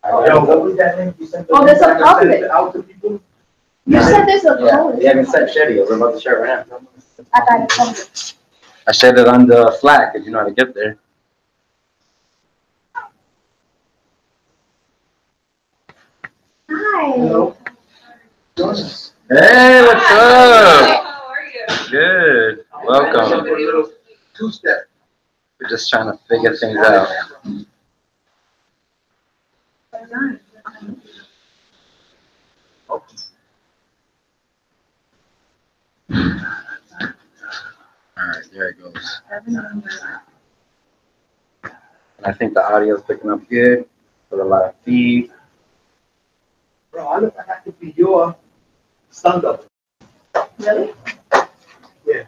Yo, what was that name? You sent the there's a link, I sent public. it out to people? You said there's a Yeah, code. we haven't sent Shetty. We're about to share it right now. I got it public. I shared it on the Slack if you know how to get there. Hi. Hello. Hey, what's up? How are you? Good. Welcome. For a little two-step. We're just trying to figure things out. All right, there it goes. I think the audio is picking up good with a lot of feed. Bro, I look like I could be your stand-up. Really? Yeah.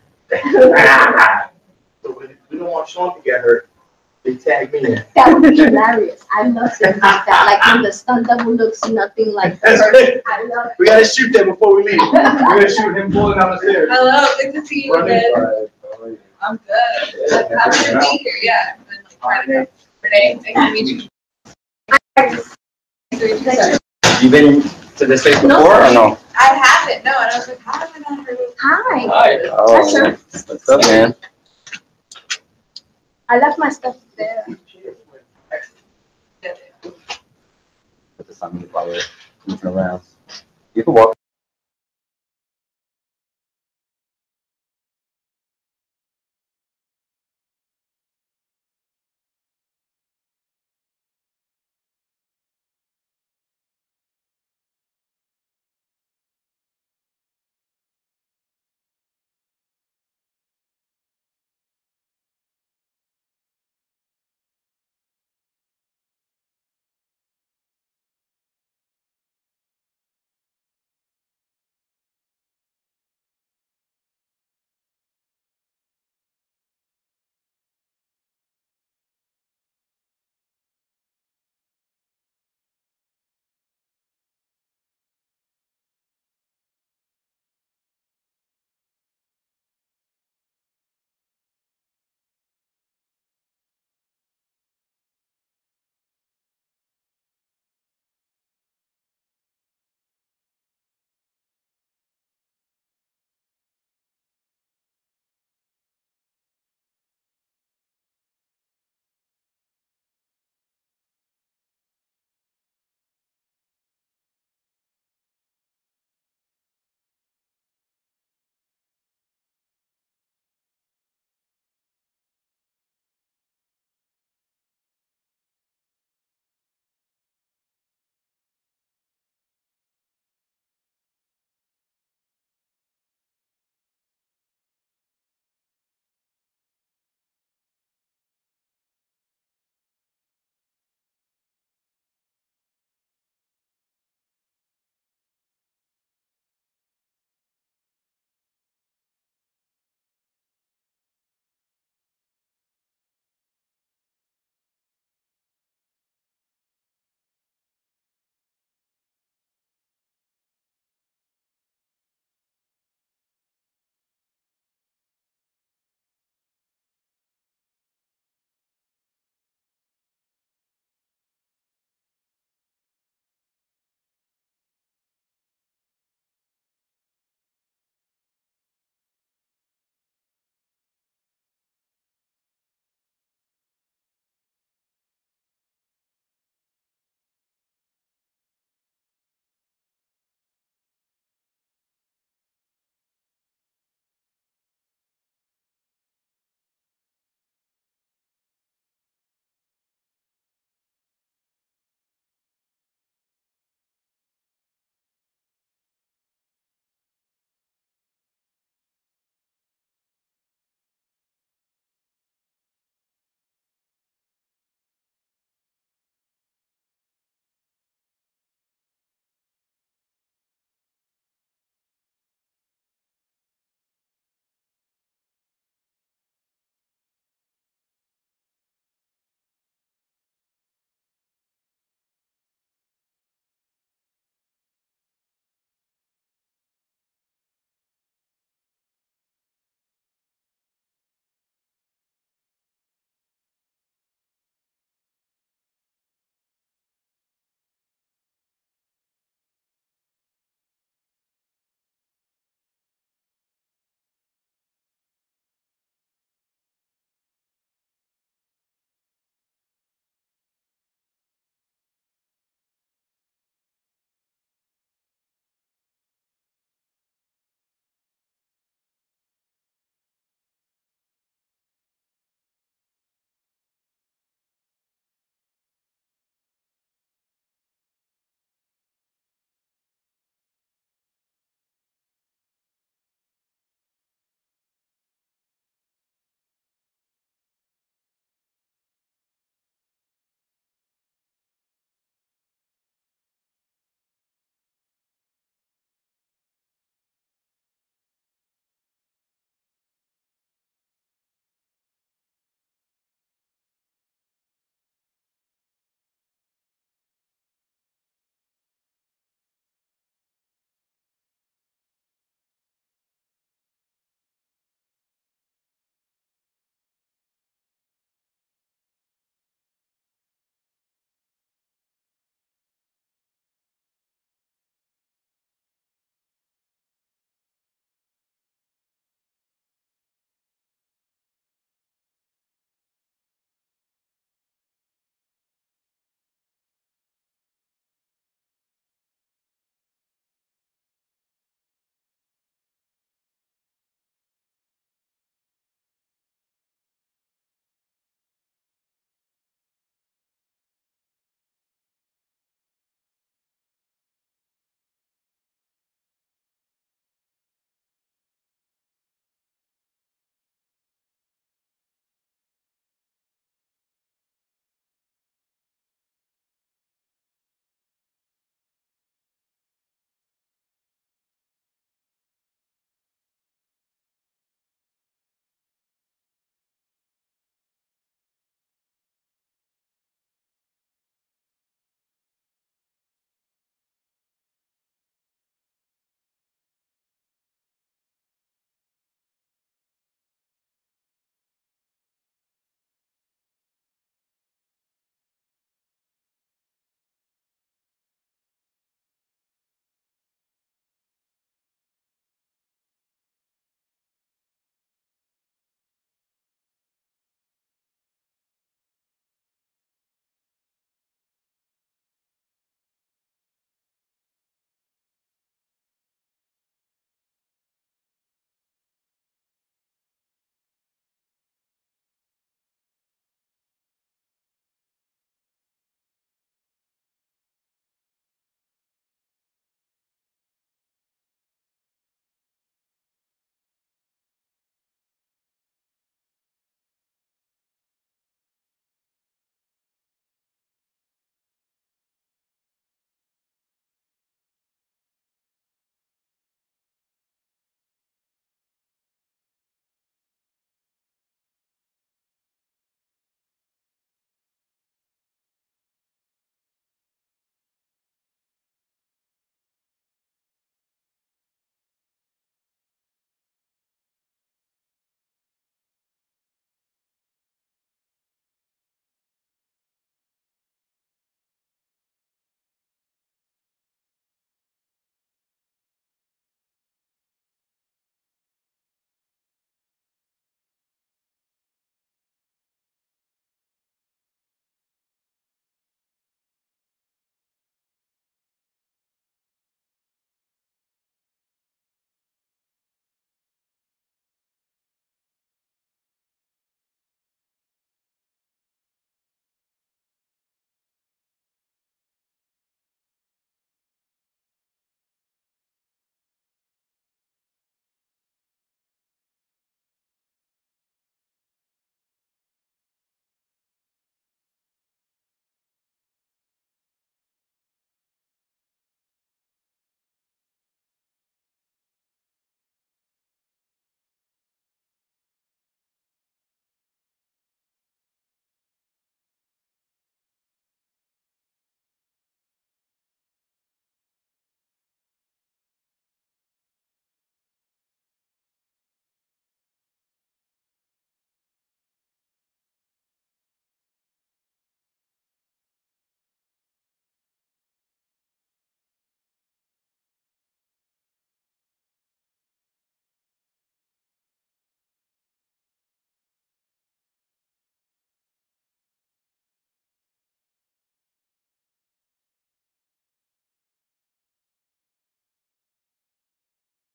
So when we don't want Sean to get hurt, they tag me in. That would be hilarious. I love things like that. Like when the stunt double looks nothing like the That's person. it. I love We gotta shoot that before we leave. We're gonna shoot him falling down the stairs. Hello, good to see you Running. again. I'm good. Happy to be here, yeah. Renee, nice to meet you. Nice to meet you, sir. You been to this place before or no? I haven't, no, and I was like, how have I not heard of Hi. Hi. Oh, Sure. what's up, man? I left my stuff there. it? Put this on me while we're moving around. You can walk.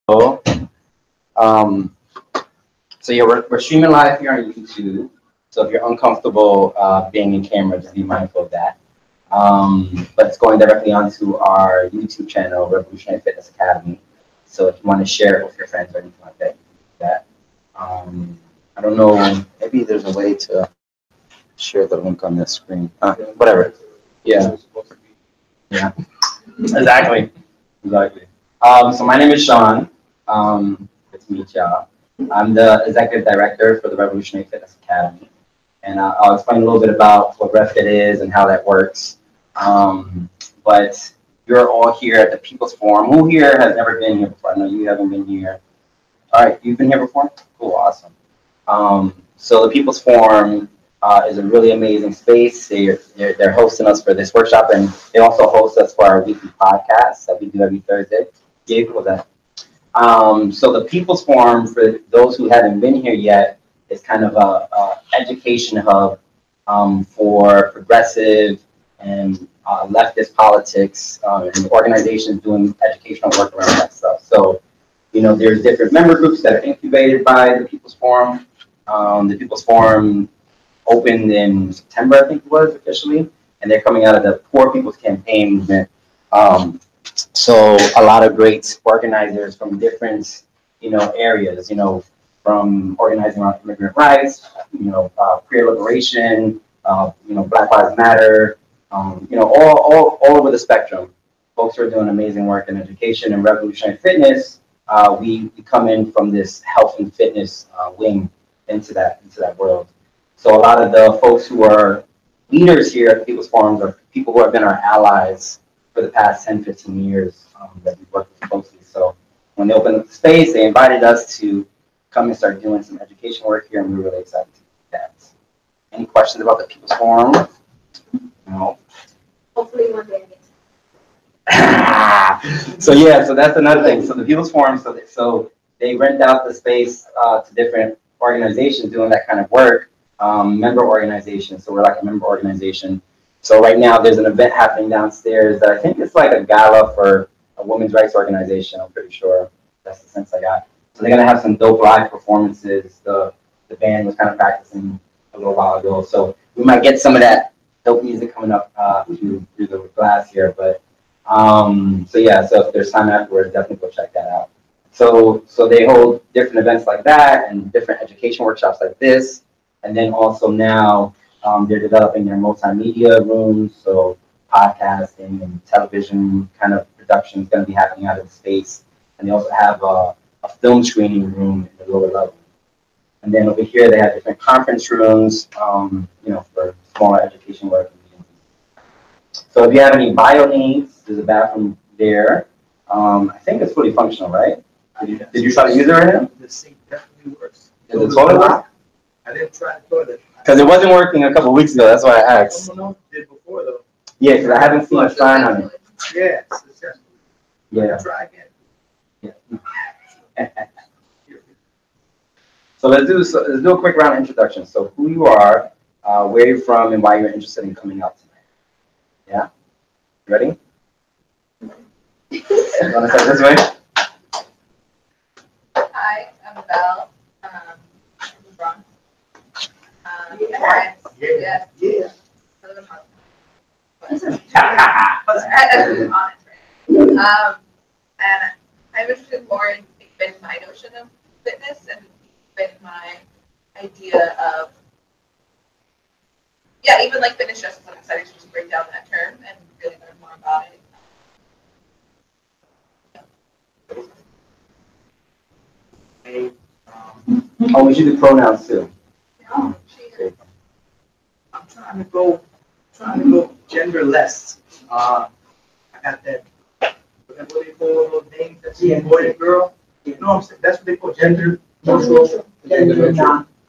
So yeah, we're streaming live here on YouTube. So if you're uncomfortable being in camera, just be mindful of that. But it's going directly onto our YouTube channel, Revolutionary Fitness Academy. So if you want to share it with your friends or anything like that, you can do that. I don't know, maybe there's a way to share the link on this screen. Whatever. Yeah. Yeah. Exactly. Exactly. So my name is Sean. Good to meet y'all. I'm the executive director for the Revolutionary Fitness Academy. And I'll explain a little bit about what RevFit is and how that works. But you're all here at the People's Forum. Who here has never been here before? I know you haven't been here. All right, you've been here before? Cool, awesome. So the People's Forum is a really amazing space. They're hosting us for this workshop, and they also host us for our weekly podcast that we do every Thursday. Yeah, cool with that. So the People's Forum, for those who haven't been here yet, is kind of a education hub for progressive and leftist politics and organizations doing educational work around that stuff. So, you know, there's different member groups that are incubated by the People's Forum. The People's Forum opened in September, I think it was officially, and they're coming out of the Poor People's Campaign movement. So a lot of great organizers from different, you know, areas, you know, from organizing around immigrant rights, you know, queer liberation, you know, Black Lives Matter, you know, all over the spectrum. Folks who are doing amazing work in education and revolutionary fitness. We come in from this health and fitness wing into that world. So a lot of the folks who are leaders here at the People's Forums are people who have been our allies for the past 10, 15 years that we've worked with closely. So when they opened up the space, they invited us to come and start doing some education work here, and we're really excited to do that. Any questions about the People's Forum? No. Hopefully one day. So yeah, so that's another thing. So the People's Forum, so they rent out the space to different organizations doing that kind of work, member organizations. So we're like a member organization. So right now there's an event happening downstairs that I think it's like a gala for a women's rights organization. I'm pretty sure that's the sense I got. So they're gonna have some dope live performances. The band was kind of practicing a little while ago, so we might get some of that dope music coming up through the glass here. But so yeah, so if there's time afterwards, definitely go check that out. So they hold different events like that and different education workshops like this, and then also now they're developing their multimedia rooms, so podcasting and television kind of production is going to be happening out of the space. And they also have a film screening room in the lower level. And then over here, they have different conference rooms, you know, for smaller education work. So if you have any bio needs, there's a bathroom there. I think it's fully functional, right? Did you try to use it right now? The sink definitely works. Did the toilet work? I didn't try the toilet. Because it wasn't working a couple weeks ago. That's why I asked. Someone else did before though. Yeah, because I haven't seen a sign on it. Yeah, successful. Yeah. Try again. Yeah. So let's do a quick round of introduction. So who you are, where you're from, and why you're interested in coming out tonight. Yeah? You ready? You want to start this way? Hi, I'm Belle. I'm from the Bronx. Yeah. Yeah. I live in Harlem. And I'm interested more in even my notion of fitness and even my idea of, yeah, even like fitness justice. I'm excited to just break down that term and really learn more about it. Oh, we should do pronouns too. I'm trying to go genderless. I got that. What do you call those names? That's boy and girl. You know what I'm saying? That's what they call gender neutral.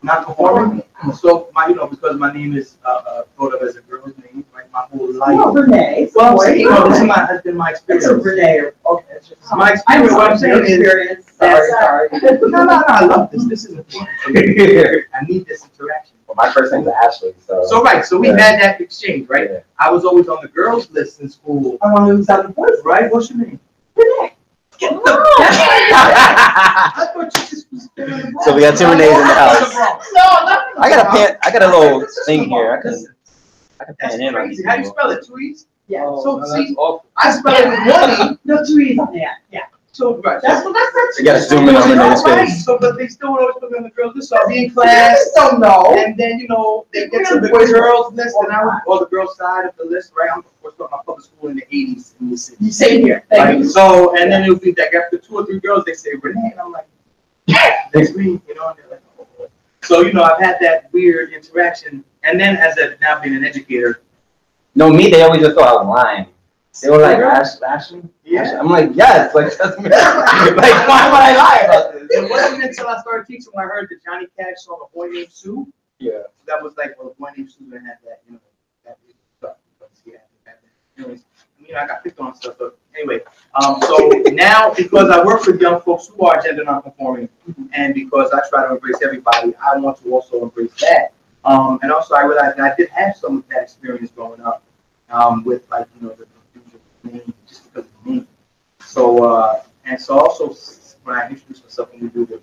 Not conforming. So my, you know, because my name is thought of as a girl's name, like my whole life. No, Renee. Well, this has been my experience. It's a Renee. Okay. It's just My experience. What I'm saying is, experience. sorry. No, I love this. This is important for me. I need this interaction. Well, my first name's Ashley, so. So right, so we had that exchange, right? Yeah. I was always on the girls' list in school. I want to lose out the voice. Right? What's your name? Renee. Get the I thought you just was So we got two Renees in the house. No, I got a little thing here. I can That's pan in on crazy. these How do you people. spell it? Two E's? Yeah. So see, I spell it with one E. No, 2 E's on that. Yeah. So right. That's what that's. You gotta zoom in on Renee's Right. face. So, but they still would always put me on the girls' list. So I'll be in I class, just don't know. and then they get to the girls' list, and I was on the girls' side of the list. Right. I'm of course from my public school in the '80s in the city. You say here. Thank Right. you. So, and then it would be like after 2 or 3 girls, they say Renee, and I'm like, that's me, you know. And they're like, oh. So I've had that weird interaction, and then now being an educator. No, me, they always just thought I was lying. They were like, Ashley? Yeah. I'm like, yes, like, that's me. Like, why would I lie about this? It wasn't until I started teaching when I heard that Johnny Cash saw a boy named Sue. Yeah. That was like, well, a boy named Sue and had that, that stuff. Anyways, I got picked on stuff, but anyway. So now, because I work with young folks who are gender nonconforming, and because I try to embrace everybody, I want to also embrace that. And also, I realized that I did have some of that experience growing up, with the confusion of name, just because of me. So, and so also, when I introduce myself and we do the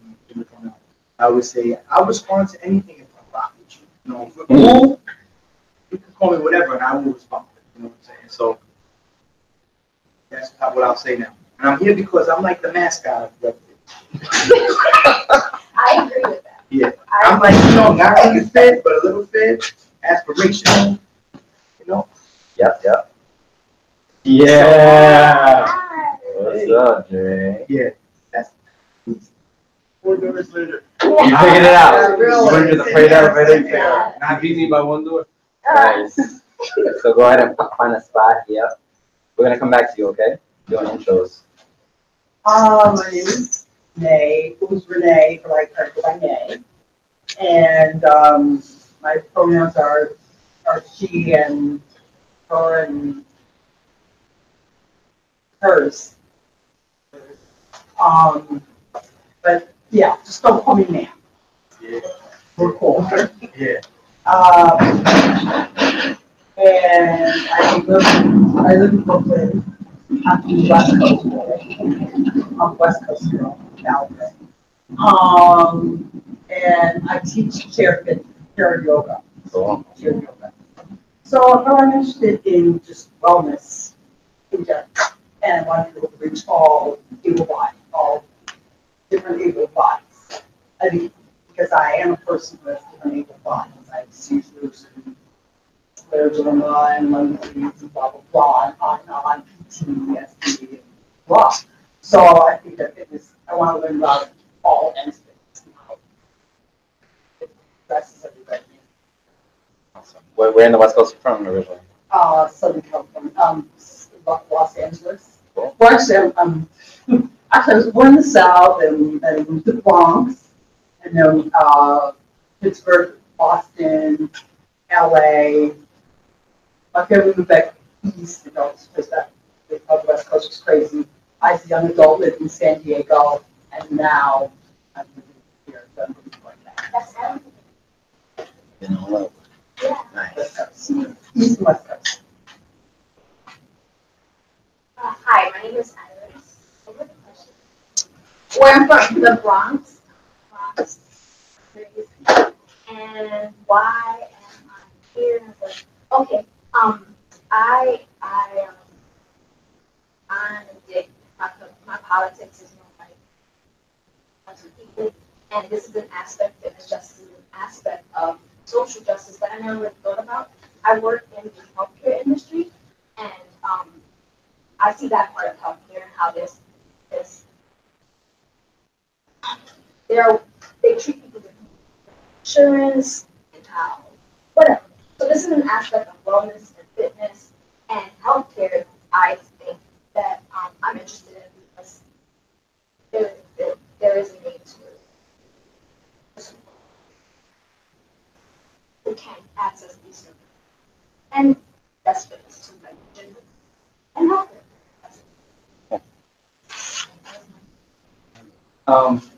I would say, I'll respond to anything if I rock with you. If we're cool, you can call me whatever, and I will respond. You know what I'm saying? So, that's what I'll say now. And I'm here because I'm like the mascot of the I agree with that. Yeah. I'm like, not really fit, but a little fit, aspirational, Yep. Yeah. Hi. What's up, Jay? Yeah. That's 4 doors later. You figured it out. Yeah, really. You were just afraid of it. Yeah. Not beat me by 1 door. Nice. So go ahead and find a spot. Yep. We're gonna come back to you, okay? Doing intros. My name is Nay, who's Renee, but I go by Nay. And my pronouns are she and her and hers. But yeah, just don't call me Nan. Yeah. We're cool. Yeah. And I live in Brooklyn. I'm the West Coast boy. I'm West Coast girl, Calvin. And I teach chair yoga. Cool. Chair yoga. So I'm interested in just wellness in general. And I want to reach all different able bodies. I mean, because I am a person with different able bodies. I have seizures and scleroderma and lung disease and blah, blah, blah, and on PTSD and blah. So I think that I want to learn about all aspects and how it addresses everybody. Awesome. Where in the West Coast are you from originally? Southern California, Los Angeles. Well, actually, I was born in the South and then moved to the Bronx, and then Pittsburgh, Boston, LA. My family moved back east, because the West Coast was crazy. I, as a young adult, lived in San Diego, and now I'm living here. So I'm moving going back. That's Been all over. Yeah. Nice. West Coast. East and West Coast. Hi, my name is Iris. Where I'm from, the Bronx. And why am I here? Okay. I'm addicted. My politics is not like people, and this is an aspect of justice, an aspect of social justice that I never really thought about. I work in the healthcare industry, and I see that part of healthcare and how this they treat people with insurance and how whatever. So this is an aspect of wellness and fitness and healthcare. I think that I'm interested in because there is a need to who can't access these services, and that's fitness too, like gender and healthcare.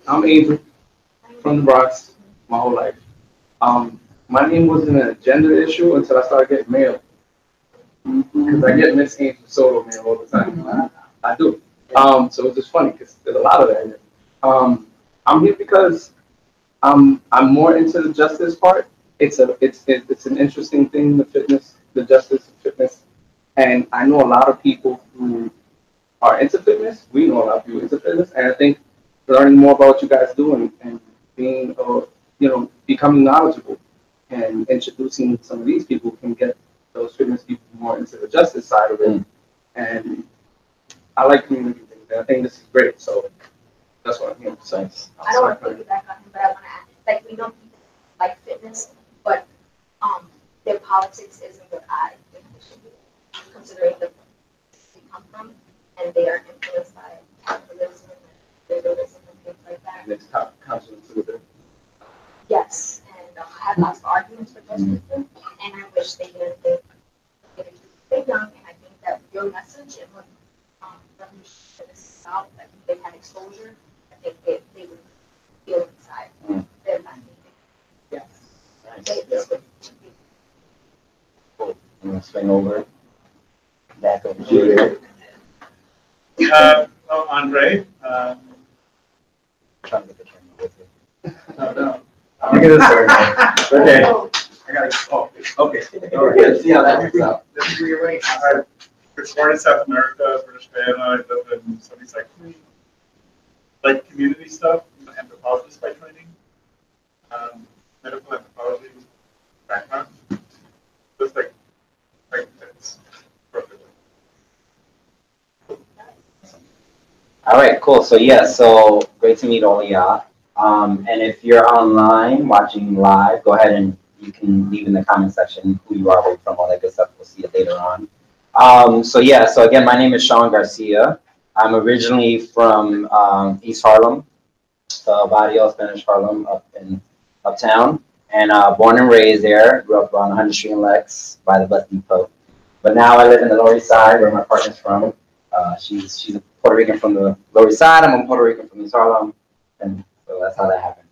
I'm Angel from the Bronx my whole life. My name wasn't a gender issue until I started getting mail. Because I get Miss Angel solo mail all the time. I do. So it's just funny because there's a lot of that here. I'm here because I'm more into the justice part. It's an interesting thing, the justice of fitness, and I know a lot of people who are into fitness. We know a lot of people into fitness, and I think learning more about what you guys do and being, becoming knowledgeable and introducing some of these people can get those fitness people more into the justice side of it. And I like community things. And I think this is great. So that's what I'm here to say. I don't want to piggyback on him, but I want to add, like, we know people like fitness, but their politics isn't what I think it should be, considering the they come from, and they are influenced by capitalism and liberalism and things like that. And it's constant to it. Yes, and I have lots of arguments with those people, and I wish they didn't think they're young, and I think that your message and what Revolution is about, like, if they had exposure, I think they would feel inside. They're not thinking. Yes. This would be Cool. I'm gonna swing over back over here. Andre. Trying to get the camera with you. No. Look at this, sir. Okay. I gotta. Oh, okay. We're good. See how that works out. This is rearranged. I was born in South America, British Guyana. I live in studies like community stuff. I'm an anthropologist by training. Medical anthropology background. Just like fits perfectly. All right, cool. So yeah, so great to meet all of y'all. And if you're online watching live, go ahead and you can leave in the comment section who you are, where you're from, all that good stuff. We'll see it later on. So again, my name is Sean Garcia. I'm originally from East Harlem, Barrio, Spanish Harlem, uptown, and born and raised there. Grew up on 100th Street in Lex by the bus depot. But now I live in the Lower East Side, where my partner's from. She's a Puerto Rican from the Lower East Side. I'm a Puerto Rican from East Harlem, and so that's how that happened.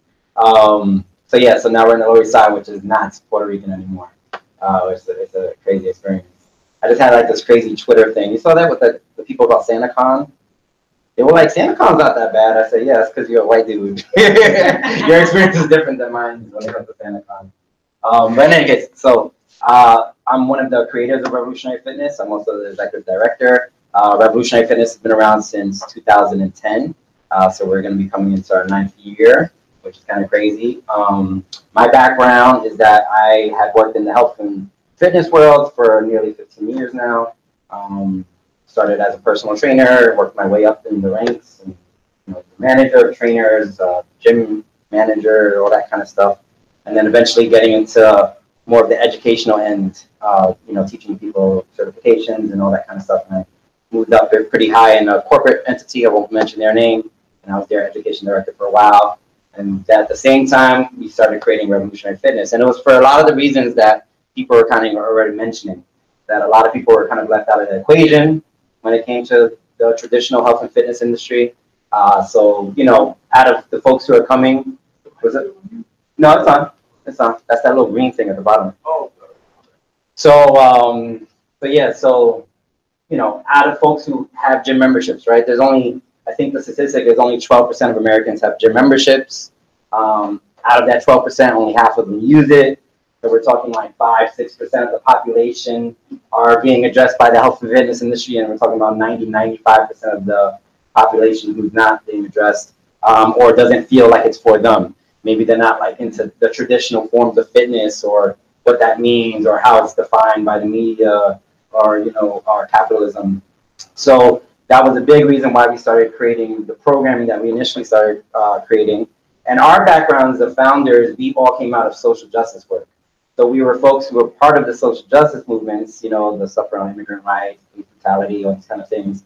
So now we're in the Lower East Side, which is not Puerto Rican anymore. It's a crazy experience. I just had like this crazy Twitter thing. You saw that with the people about SantaCon? They were like, SantaCon's not that bad. I said, yeah, it's because you're a white dude. Your experience is different than mine when it comes to SantaCon. But in any case, so I'm one of the creators of Revolutionary Fitness. I'm also the executive director. Revolutionary Fitness has been around since 2010. So we're going to be coming into our 9th year, which is kind of crazy. My background is that I have worked in the health and fitness world for nearly 15 years now. Started as a personal trainer, worked my way up in the ranks, and manager, trainers, gym manager, all that kind of stuff. And then eventually getting into more of the educational end, teaching people certifications and all that kind of stuff. And I moved up there pretty high in a corporate entity. I won't mention their name. And I was their education director for a while. And at the same time, we started creating Revolutionary Fitness. And it was for a lot of the reasons that people were kind of already mentioning, that a lot of people were kind of left out of the equation when it came to the traditional health and fitness industry. Out of the folks who are coming, was it? No, it's on. It's on. That's that little green thing at the bottom. Oh. Out of folks who have gym memberships, right? There's only, I think the statistic is only 12% of Americans have gym memberships. Out of that 12%, only half of them use it. So we're talking like 5-6% of the population are being addressed by the health and fitness industry, and we're talking about 95% of the population who's not being addressed or doesn't feel like it's for them. Maybe they're not like into the traditional forms of fitness or what that means or how it's defined by the media or our capitalism. So that was a big reason why we started creating the programming that we initially started creating. And our backgrounds, the founders, we all came out of social justice work. So we were folks who were part of the social justice movements, the suffering on immigrant rights, police brutality, all these kind of things.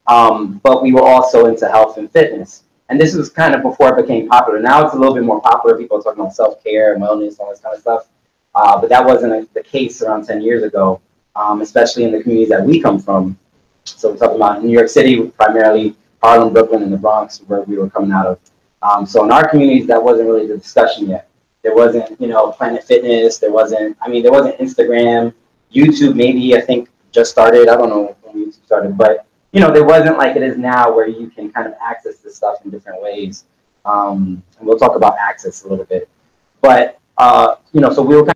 But we were also into health and fitness. And this was kind of before it became popular. Now it's a little bit more popular. People are talking about self-care, wellness, all this kind of stuff. But that wasn't the case around 10 years ago, especially in the communities that we come from. So we're talking about New York City, primarily Harlem, Brooklyn, and the Bronx, where we were coming out of. So in our communities, that wasn't really the discussion yet. There wasn't, Planet Fitness. There wasn't Instagram, YouTube. Maybe I think just started. I don't know when YouTube started, but there wasn't like it is now where you can kind of access this stuff in different ways. And we'll talk about access a little bit. But, so we were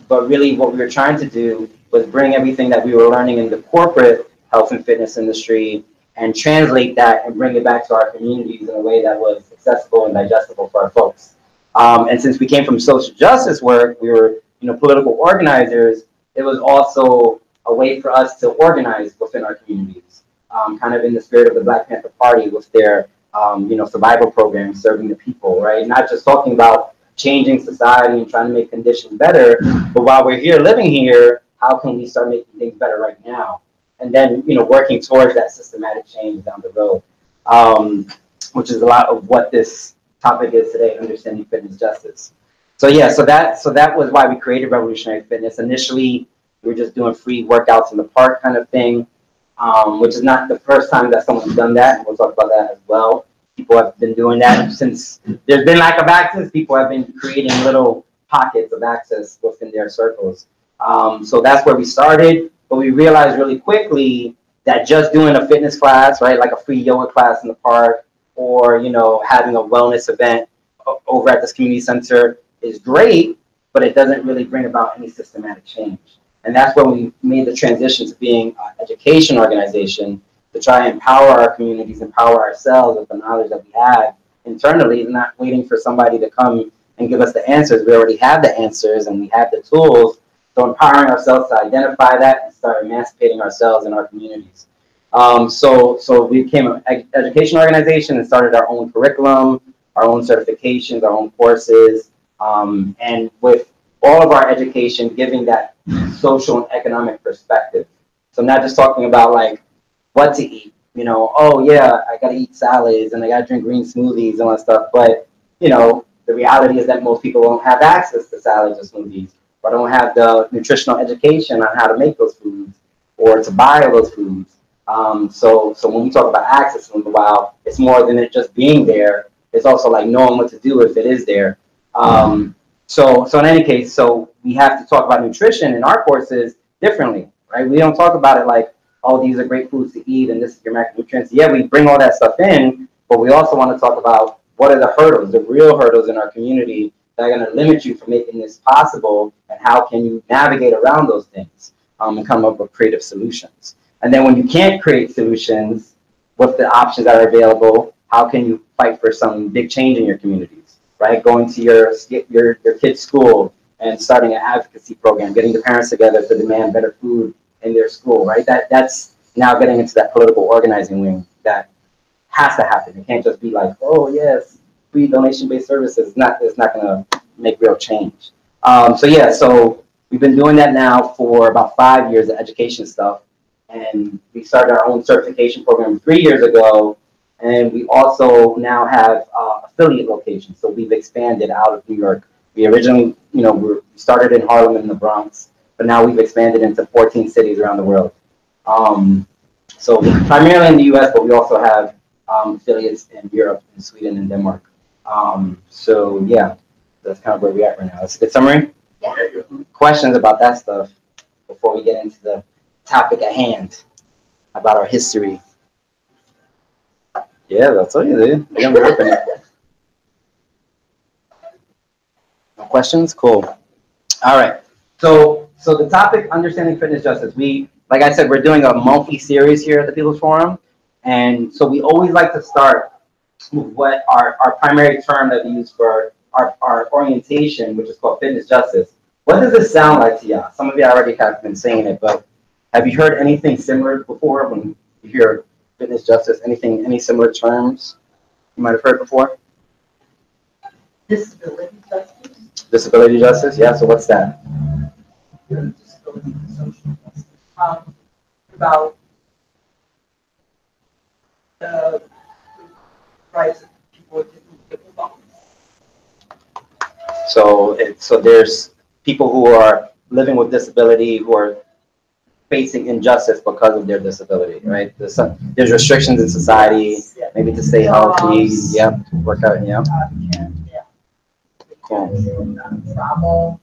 but really what we were trying to do was bring everything that we were learning in the corporate health and fitness industry and translate that and bring it back to our communities in a way that was accessible and digestible for our folks. And since we came from social justice work, we were, political organizers, it was also a way for us to organize within our communities, kind of in the spirit of the Black Panther Party with their, survival programs serving the people, right? Not just talking about changing society and trying to make conditions better, but while we're here living here, how can we start making things better right now? And then, working towards that systematic change down the road, which is a lot of what this topic is today, understanding fitness justice. So that was why we created Revolutionary Fitness. Initially, we were just doing free workouts in the park kind of thing, which is not the first time that someone's done that. We'll talk about that as well. People have been doing that since there's been lack of access. People have been creating little pockets of access within their circles. So that's where we started, but we realized really quickly that just doing a fitness class, right, like a free yoga class in the park, or having a wellness event over at this community center is great, but it doesn't really bring about any systematic change. And that's when we made the transition to being an education organization to try and empower our communities, empower ourselves with the knowledge that we have internally, and not waiting for somebody to come and give us the answers. We already have the answers and we have the tools. So empowering ourselves to identify that and start emancipating ourselves in our communities. So we became an education organization and started our own curriculum, our own certifications, our own courses, and with all of our education giving that social and economic perspective. So I'm not just talking about like what to eat, oh yeah, I gotta eat salads and I gotta drink green smoothies and all that stuff, but the reality is that most people don't have access to salads or smoothies, or don't have the nutritional education on how to make those foods or to buy those foods. So when we talk about access in the wild, it's more than it just being there. It's also like knowing what to do if it is there. So in any case, so we have to talk about nutrition in our courses differently, right? We don't talk about it like, oh, these are great foods to eat and this is your macronutrients. Yeah, we bring all that stuff in, but we also want to talk about what are the hurdles, the real hurdles in our community that are going to limit you from making this possible, and how can you navigate around those things and come up with creative solutions. And then when you can't create solutions with the options that are available, how can you fight for some big change in your communities, right? Going to your kid's school and starting an advocacy program, getting the parents together to demand better food in their school, right? That's now getting into that political organizing wing that has to happen. It can't just be like, oh yes, free donation-based services. It's not going to make real change. So we've been doing that now for about 5 years, the education stuff. And we started our own certification program 3 years ago. And we also now have affiliate locations. So we've expanded out of New York. We originally, we started in Harlem and the Bronx, but now we've expanded into 14 cities around the world. So primarily in the US, but we also have affiliates in Europe, in Sweden, and Denmark. That's kind of where we're at right now. That's a good summary? Yeah. Questions about that stuff before we get into the topic at hand about our history? Yeah, that's all you did. No questions? Cool. All right. So the topic, understanding fitness justice. Like I said, we're doing a monthly series here at the People's Forum. And so we always like to start with what our primary term that we use for our orientation, which is called fitness justice. What does this sound like to y'all? Some of you already have been saying it, but have you heard anything similar before when you hear fitness justice? Any similar terms you might have heard before? Disability justice. Disability justice, yeah. So what's that? Disability and social justice. About the rights of people with different bodies. So there's people who are living with disability who are facing injustice because of their disability, right? There's restrictions in society, maybe to stay healthy, to work out, Cool. Travel.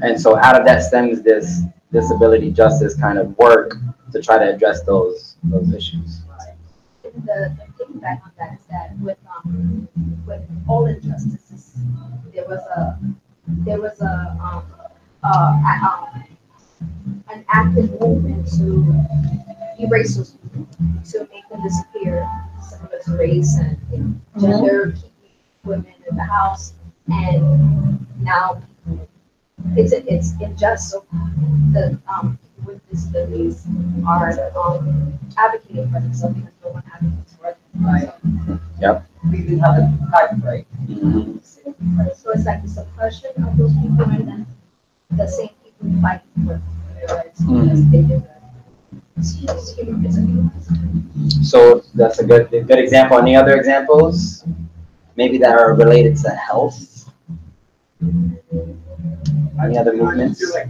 And so out of that stems this disability justice kind of work to try to address those issues. The piggyback on that is that with all injustices, there was an active movement to erase those people, to make them disappear, similar to race and gender, keeping women in the house, and now it's unjust. So the people with disabilities are advocating for themselves because no one advocates for them. Right. Yep. We didn't have a fight, right? So it's like the suppression of those people and then the same people fight for their rights because they did that. It's human. So that's a good example. Any other examples? Maybe that are related to health? Any other movements? I feel like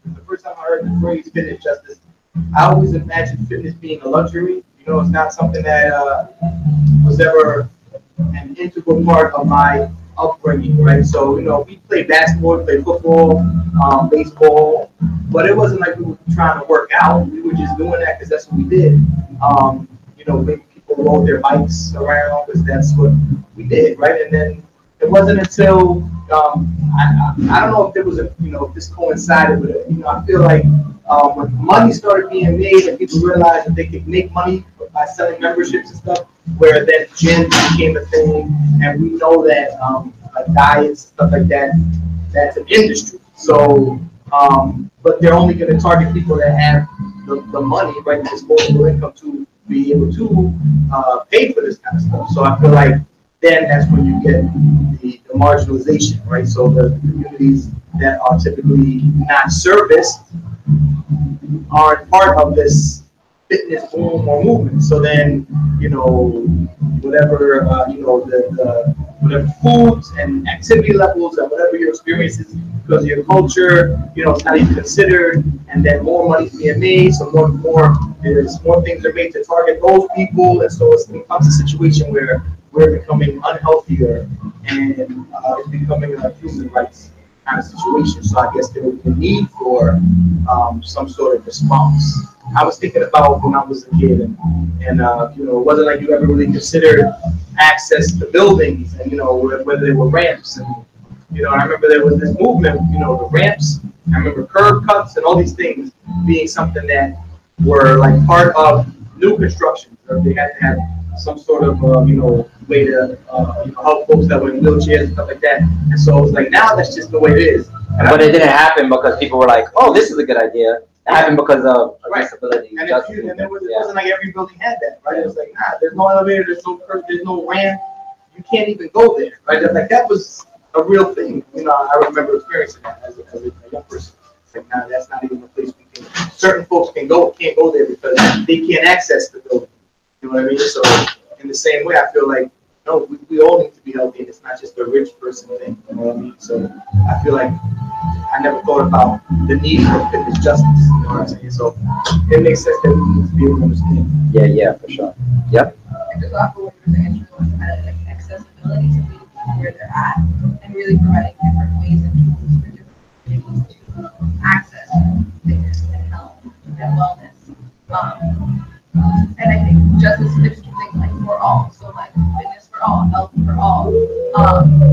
the first time I heard the phrase fitness justice, I always imagined fitness being a luxury. It's not something that was ever an integral part of my upbringing, right? So, we played basketball, we played football, baseball, but it wasn't like we were trying to work out. We were just doing that because that's what we did. Maybe people rode their bikes around because that's what we did, right? And then it wasn't until, I don't know if there was if this coincided with it. I feel like when money started being made and people realized that they could make money by selling memberships and stuff, where then gyms became a thing, and we know that like diets, stuff like that, that's an industry. So, but they're only going to target people that have the money, right, the disposable income to be able to pay for this kind of stuff. So I feel like then that's when you get the marginalization, right? So the communities that are typically not serviced aren't part of this fitness boom or movement. So then, whatever, the whatever foods and activity levels and whatever your experience is because of your culture, it's not even considered, and then more money's being made, so more things are made to target those people, and so it becomes a situation where we're becoming unhealthier, and it's becoming a human rights kind of situation. So I guess there would be a need for some sort of response. I was thinking about when I was a kid, and it wasn't like you ever really considered access to buildings, and whether they were ramps, and I remember there was this movement, the ramps. I remember curb cuts and all these things being something that were like part of new construction. They had to have some sort of way to help folks that were in wheelchairs and stuff like that. And so it was like, now that's just the way it is. But it didn't happen because people were like, oh, this is a good idea. It happened because of disability. And it wasn't like every building had that, right? It was like, nah, there's no elevator, there's no curb, there's no ramp. You can't even go there, right? Like that was a real thing. I remember experiencing that as a young person. It's like, nah, that's not even a place we can. Certain folks can't go there because they can't access the building. You know what I mean? So in the same way, I feel like we all need to be healthy. It's not just a rich person thing. You know what I mean? So I feel like I never thought about the need for fitness justice. You know what I'm saying? So it makes sense that we need to be able to understand. Yeah, for sure. Yep. Just off of what you were saying, like accessibility to meet people where they're at, and really providing different ways and tools for different communities to access fitness and health and wellness. And I think justice is something like for all, so like fitness for all, health for all,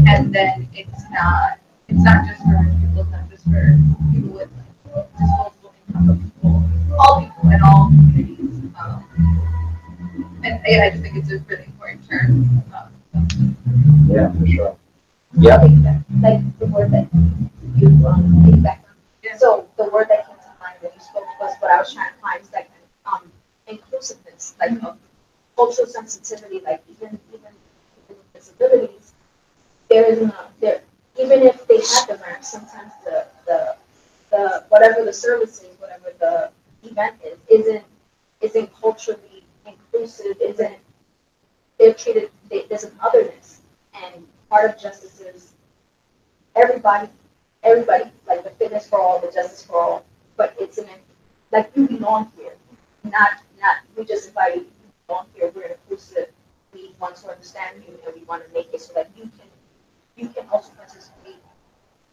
and then it's not just for rich people, it's not just for people with disposable income, but people, all people in all communities. And I just think it's a really important term. Yeah, for sure. Yeah. Like the word that you piggyback on. Yeah. So the word that came to mind when you spoke was what I was trying to find is like inclusiveness, like cultural sensitivity, like even people with disabilities, even if they have the ramp, sometimes the whatever the service is, whatever the event isn't culturally inclusive, they're treated, there's an otherness, and part of justice is everybody, like the fitness for all, the justice for all, but it's like you belong here, not we just invite you belong here, we're inclusive, we want to understand you, and we want to make it so that you can also participate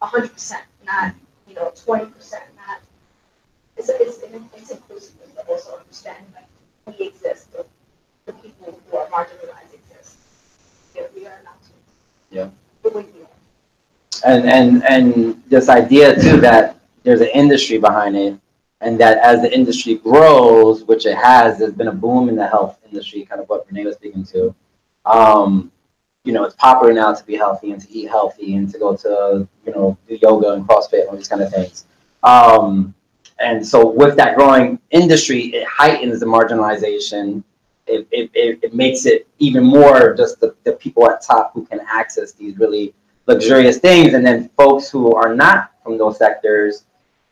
100%, not 20%, not also understand like we exist, the people who are marginalized exist. We are not. Yeah. But we do. And this idea too that there's an industry behind it, and that as the industry grows, which it has, there's been a boom in the health industry, kind of what Renee was speaking to. You know, it's popular now to be healthy and to eat healthy and to go to, you know, do yoga and CrossFit and all these kind of things. And so with that growing industry, it heightens the marginalization. It makes it even more just the people at top who can access these really luxurious things. And then folks who are not from those sectors,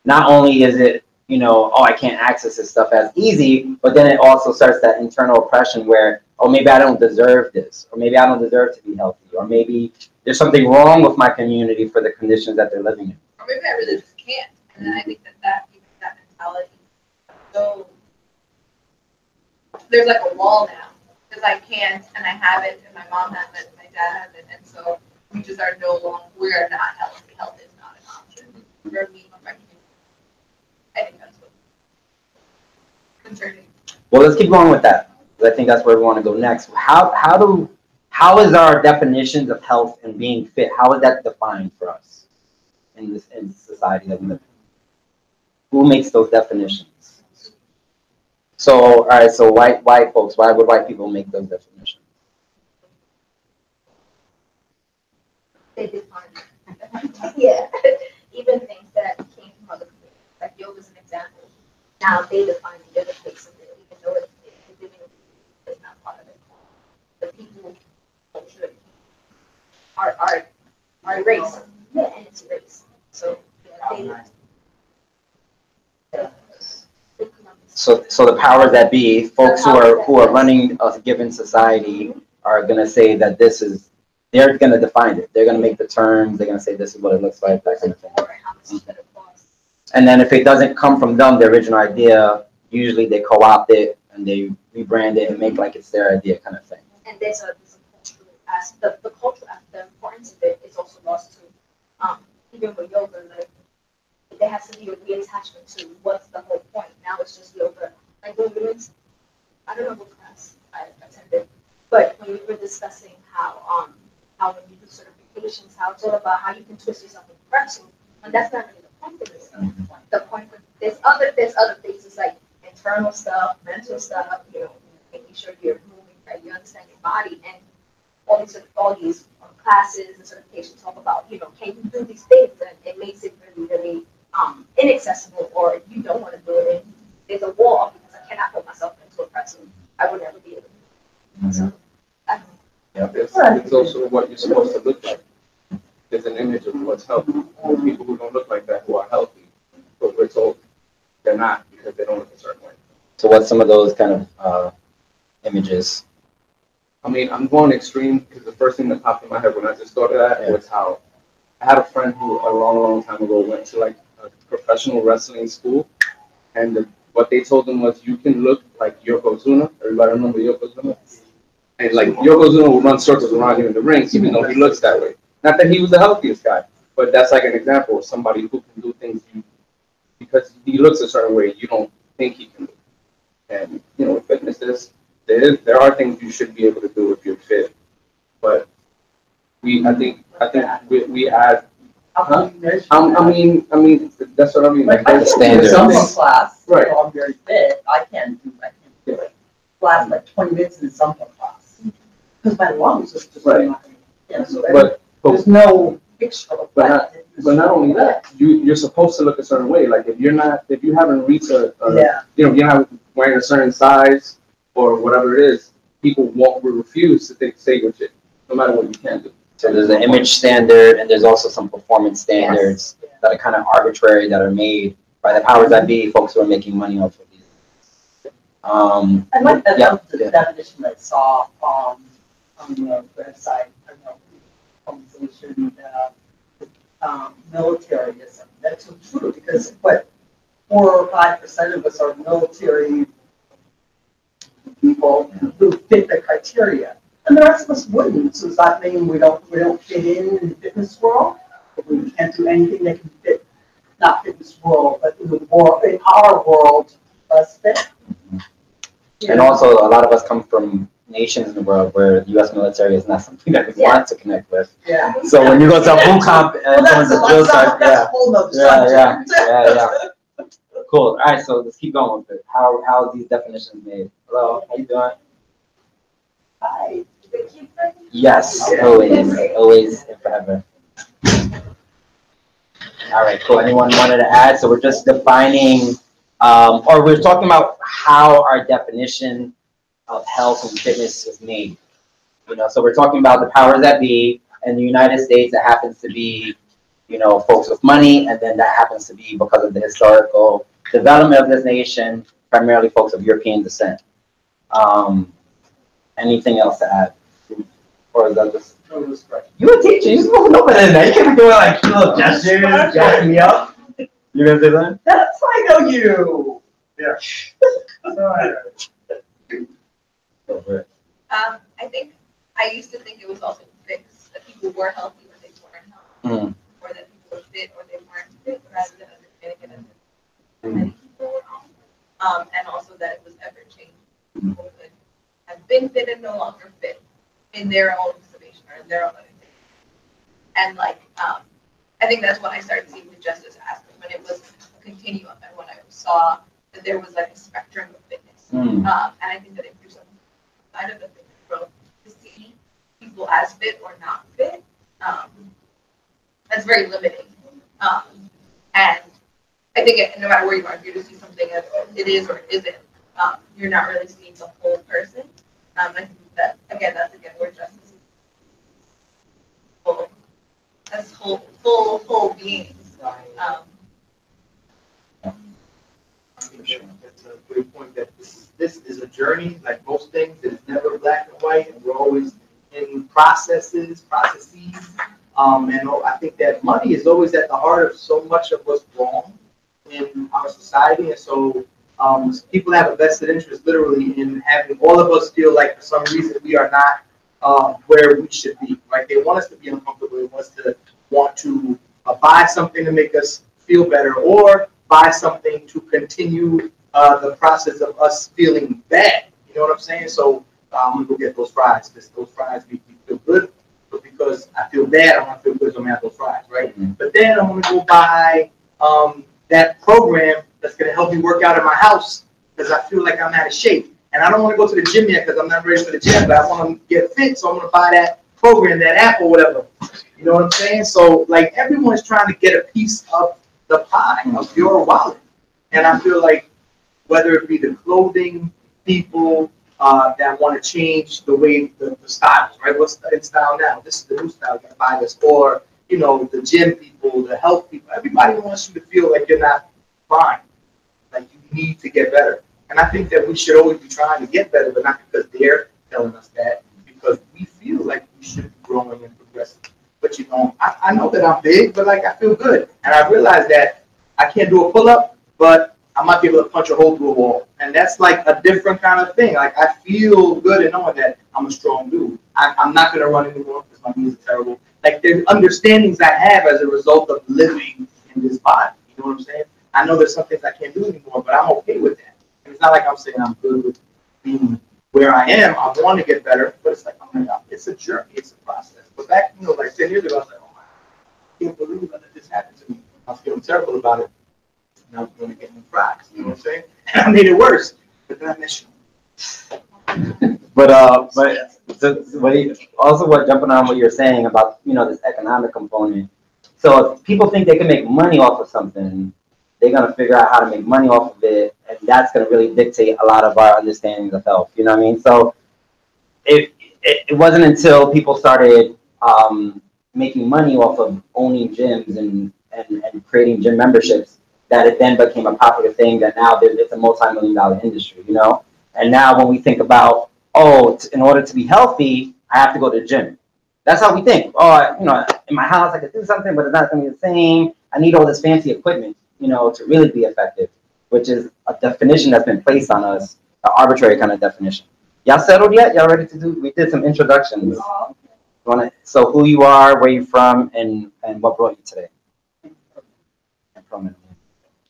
not only is it, you know, oh, I can't access this stuff as easy, but then it also starts that internal oppression where, oh, maybe I don't deserve this, or maybe I don't deserve to be healthy, or maybe there's something wrong with my community for the conditions that they're living in. Or maybe I really just can't. And then I think that mentality, so there's like a wall now because I can't and I haven't and my mom hasn't and my dad hasn't, and so we just are no longer, we are not healthy. Health is not an option for me or my community. I think that's what's concerning. Well, let's keep going with that, because I think that's where we want to go next. How is our definitions of health and being fit, how is that defined for us in this society that we live in? Who makes those definitions? So, all right, so white folks, why would white people make those definitions? They define it. Yeah. Even things that came from other communities, like yoga is an example. Now they define the other face of it, even though it's not part of it. The people culture are race, and it's race. So yeah, So the powers that be, folks who are running a given society, are going to say that this is, they're going to define it. They're going to make the terms. They're going to say this is what it looks like, that kind of thing. And then if it doesn't come from them, the original idea, usually they co-opt it and they rebrand it and make like it's their idea, kind of thing. And there's a cultural aspect. The cultural aspect, the importance of it is also lost too. Even with yoga, like there has to be a reattachment to what's the whole point. Now it's just yoga. Like when we were, I don't know what class I attended, but when we were discussing how when you do certifications, how it's all about how you can twist yourself in pretzel, and that's not really the point of it. The point of there's other things like internal stuff, mental stuff, you know, making sure you're moving right, you understand your body, and all these classes and certifications talk about, you know, can you do these things, and it makes it really inaccessible, or you don't want to do it, and there's a wall because I cannot put myself into a pretzel. I would never be able to do it. So, it's also what you're supposed to look like. There's an image of what's healthy. There's people who don't look like that who are healthy, but we're told they're not because they don't look a certain way. So what's some of those kind of images? I mean, I'm going extreme because the first thing that popped in my head when I just thought of that was how I had a friend who a long time ago went to like a professional wrestling school, and what they told him was you can look like Yokozuna. Everybody remember Yokozuna? And like Yokozuna will run circles around you in the rings, even though he looks that way. Not that he was the healthiest guy, but that's like an example of somebody who can do things because he looks a certain way you don't think he can do. And you know, fitness is there are things you should be able to do if you're fit, but I think we add. Huh? I mean that's what I mean. Like I there's can't do a something- zumba class, Right. so I'm very fit. I can't do it. Class like 20 minutes in zumba class because my lungs are just Right. not. Yeah, so But there's no picture of But that. not only that, you're supposed to look a certain way. Like if you haven't reached Yeah. you know, you're not wearing a certain size or whatever it is, people will refuse to say your shit, no matter what you can do. So there's an image standard, and there's also some performance standards that are kind of arbitrary, that are made by the powers that be, folks who are making money off of these. I like that Yeah. definition that I saw on the website. I don't know, conversation militarism. That's so true because 4 or 5% of us are military people who fit the criteria, and the rest of us wouldn't. So does that mean we don't fit in the fitness world? We can't do anything that can fit, not fitness world, but in the world, in our world, us fit? And also, a lot of us come from nations in the world where the U.S. military is not something that we want to connect with. Yeah. So when you go to a boot camp Well, and someone's a drill sergeant, that's a whole nother subject. yeah. Cool. All right, so let's keep going with it. How are these definitions made? Hello, how you doing? Hi. Yes, always, and forever. All right, cool. Anyone wanted to add? So we're just defining, or we're talking about how our definition of health and fitness is made. So we're talking about the powers that be in the United States. That happens to be, folks with money, and then that happens to be because of the historical development of this nation, primarily folks of European descent. Anything else to add? Or is that just... You a teacher, you're supposed to know better than that. You can't be doing like little gestures, jacking me up. You gonna say that? That's I know you. Yeah. I think I used to think it was also fixed that people were healthy or they weren't healthy, or that people were fit or they weren't fit, rather than understanding it as many people were on. And also that it was ever changing. People could have been fit and no longer fit in their own estimation or in their own understanding. And I think that's when I started seeing the justice aspect, when it was a continuum and when I saw that there was like a spectrum of fitness. And I think that if you're side of the fitness growth to see people as fit or not fit, that's very limiting. And I think no matter where you are, if you just see something as it is or it isn't, you're not really seeing the whole person. I think that that's where justice is full, as whole beings. That's a great point. That this is a journey, like most things. It's never black and white, and we're always in processes. And I think that money is always at the heart of so much of what's wrong in our society, and so people have a vested interest, literally, in having all of us feel like for some reason we are not where we should be. Right? They want us to be uncomfortable. They want to buy something to make us feel better, or buy something to continue the process of us feeling bad. You know what I'm saying? So I'm gonna go get those fries. Those fries make me feel good, but because I feel bad, I want to feel good, so I'm gonna have those fries, right? Mm-hmm. But then I'm gonna go buy that program that's gonna help me work out in my house because I feel like I'm out of shape, and I don't want to go to the gym yet because I'm not ready for the gym, but I want to get fit, so I'm gonna buy that program, that app or whatever. You know what I'm saying? So like everyone's trying to get a piece of the pie of your wallet, and I feel like whether it be the clothing people that want to change the way the styles, right? What's in style now? This is the new style. You can buy this, or the gym people, the health people. Everybody wants you to feel like you're not fine, like you need to get better. And I think that we should always be trying to get better, but not because they're telling us that, because we feel like we should be growing and progressing. But I know that I'm big, but like I feel good, and I realize that I can't do a pull-up, but I might be able to punch a hole through a wall, and that's like a different kind of thing. Like I feel good in knowing that I'm a strong dude. I'm not gonna run anymore because my knees are terrible. Like there's understandings I have as a result of living in this body. You know what I'm saying? I know there's some things I can't do anymore, but I'm okay with that. And it's not like I'm saying I'm good with being where I am. I want to get better, but it's like it's a journey, it's a process. But back, like 10 years ago, I was like, oh my, I can't believe that this happened to me. I was feeling terrible about it. Now I'm going to get new fries. You know what I'm saying? And I made it worse. But then I miss you. But what jumping on what you're saying about this economic component. So if people think they can make money off of something, they're gonna figure out how to make money off of it, and that's gonna really dictate a lot of our understandings of health. You know what I mean? So it wasn't until people started making money off of owning gyms and creating gym memberships that it then became a popular thing that now it's a multi-million-dollar industry. And now when we think about, in order to be healthy, I have to go to the gym. That's how we think. In my house I could do something, but it's not going to be the same. I need all this fancy equipment, to really be effective, which is a definition that's been placed on us, an arbitrary kind of definition. Y'all settled yet? Y'all ready to do? We did some introductions. So who you are, where you from, and what brought you today?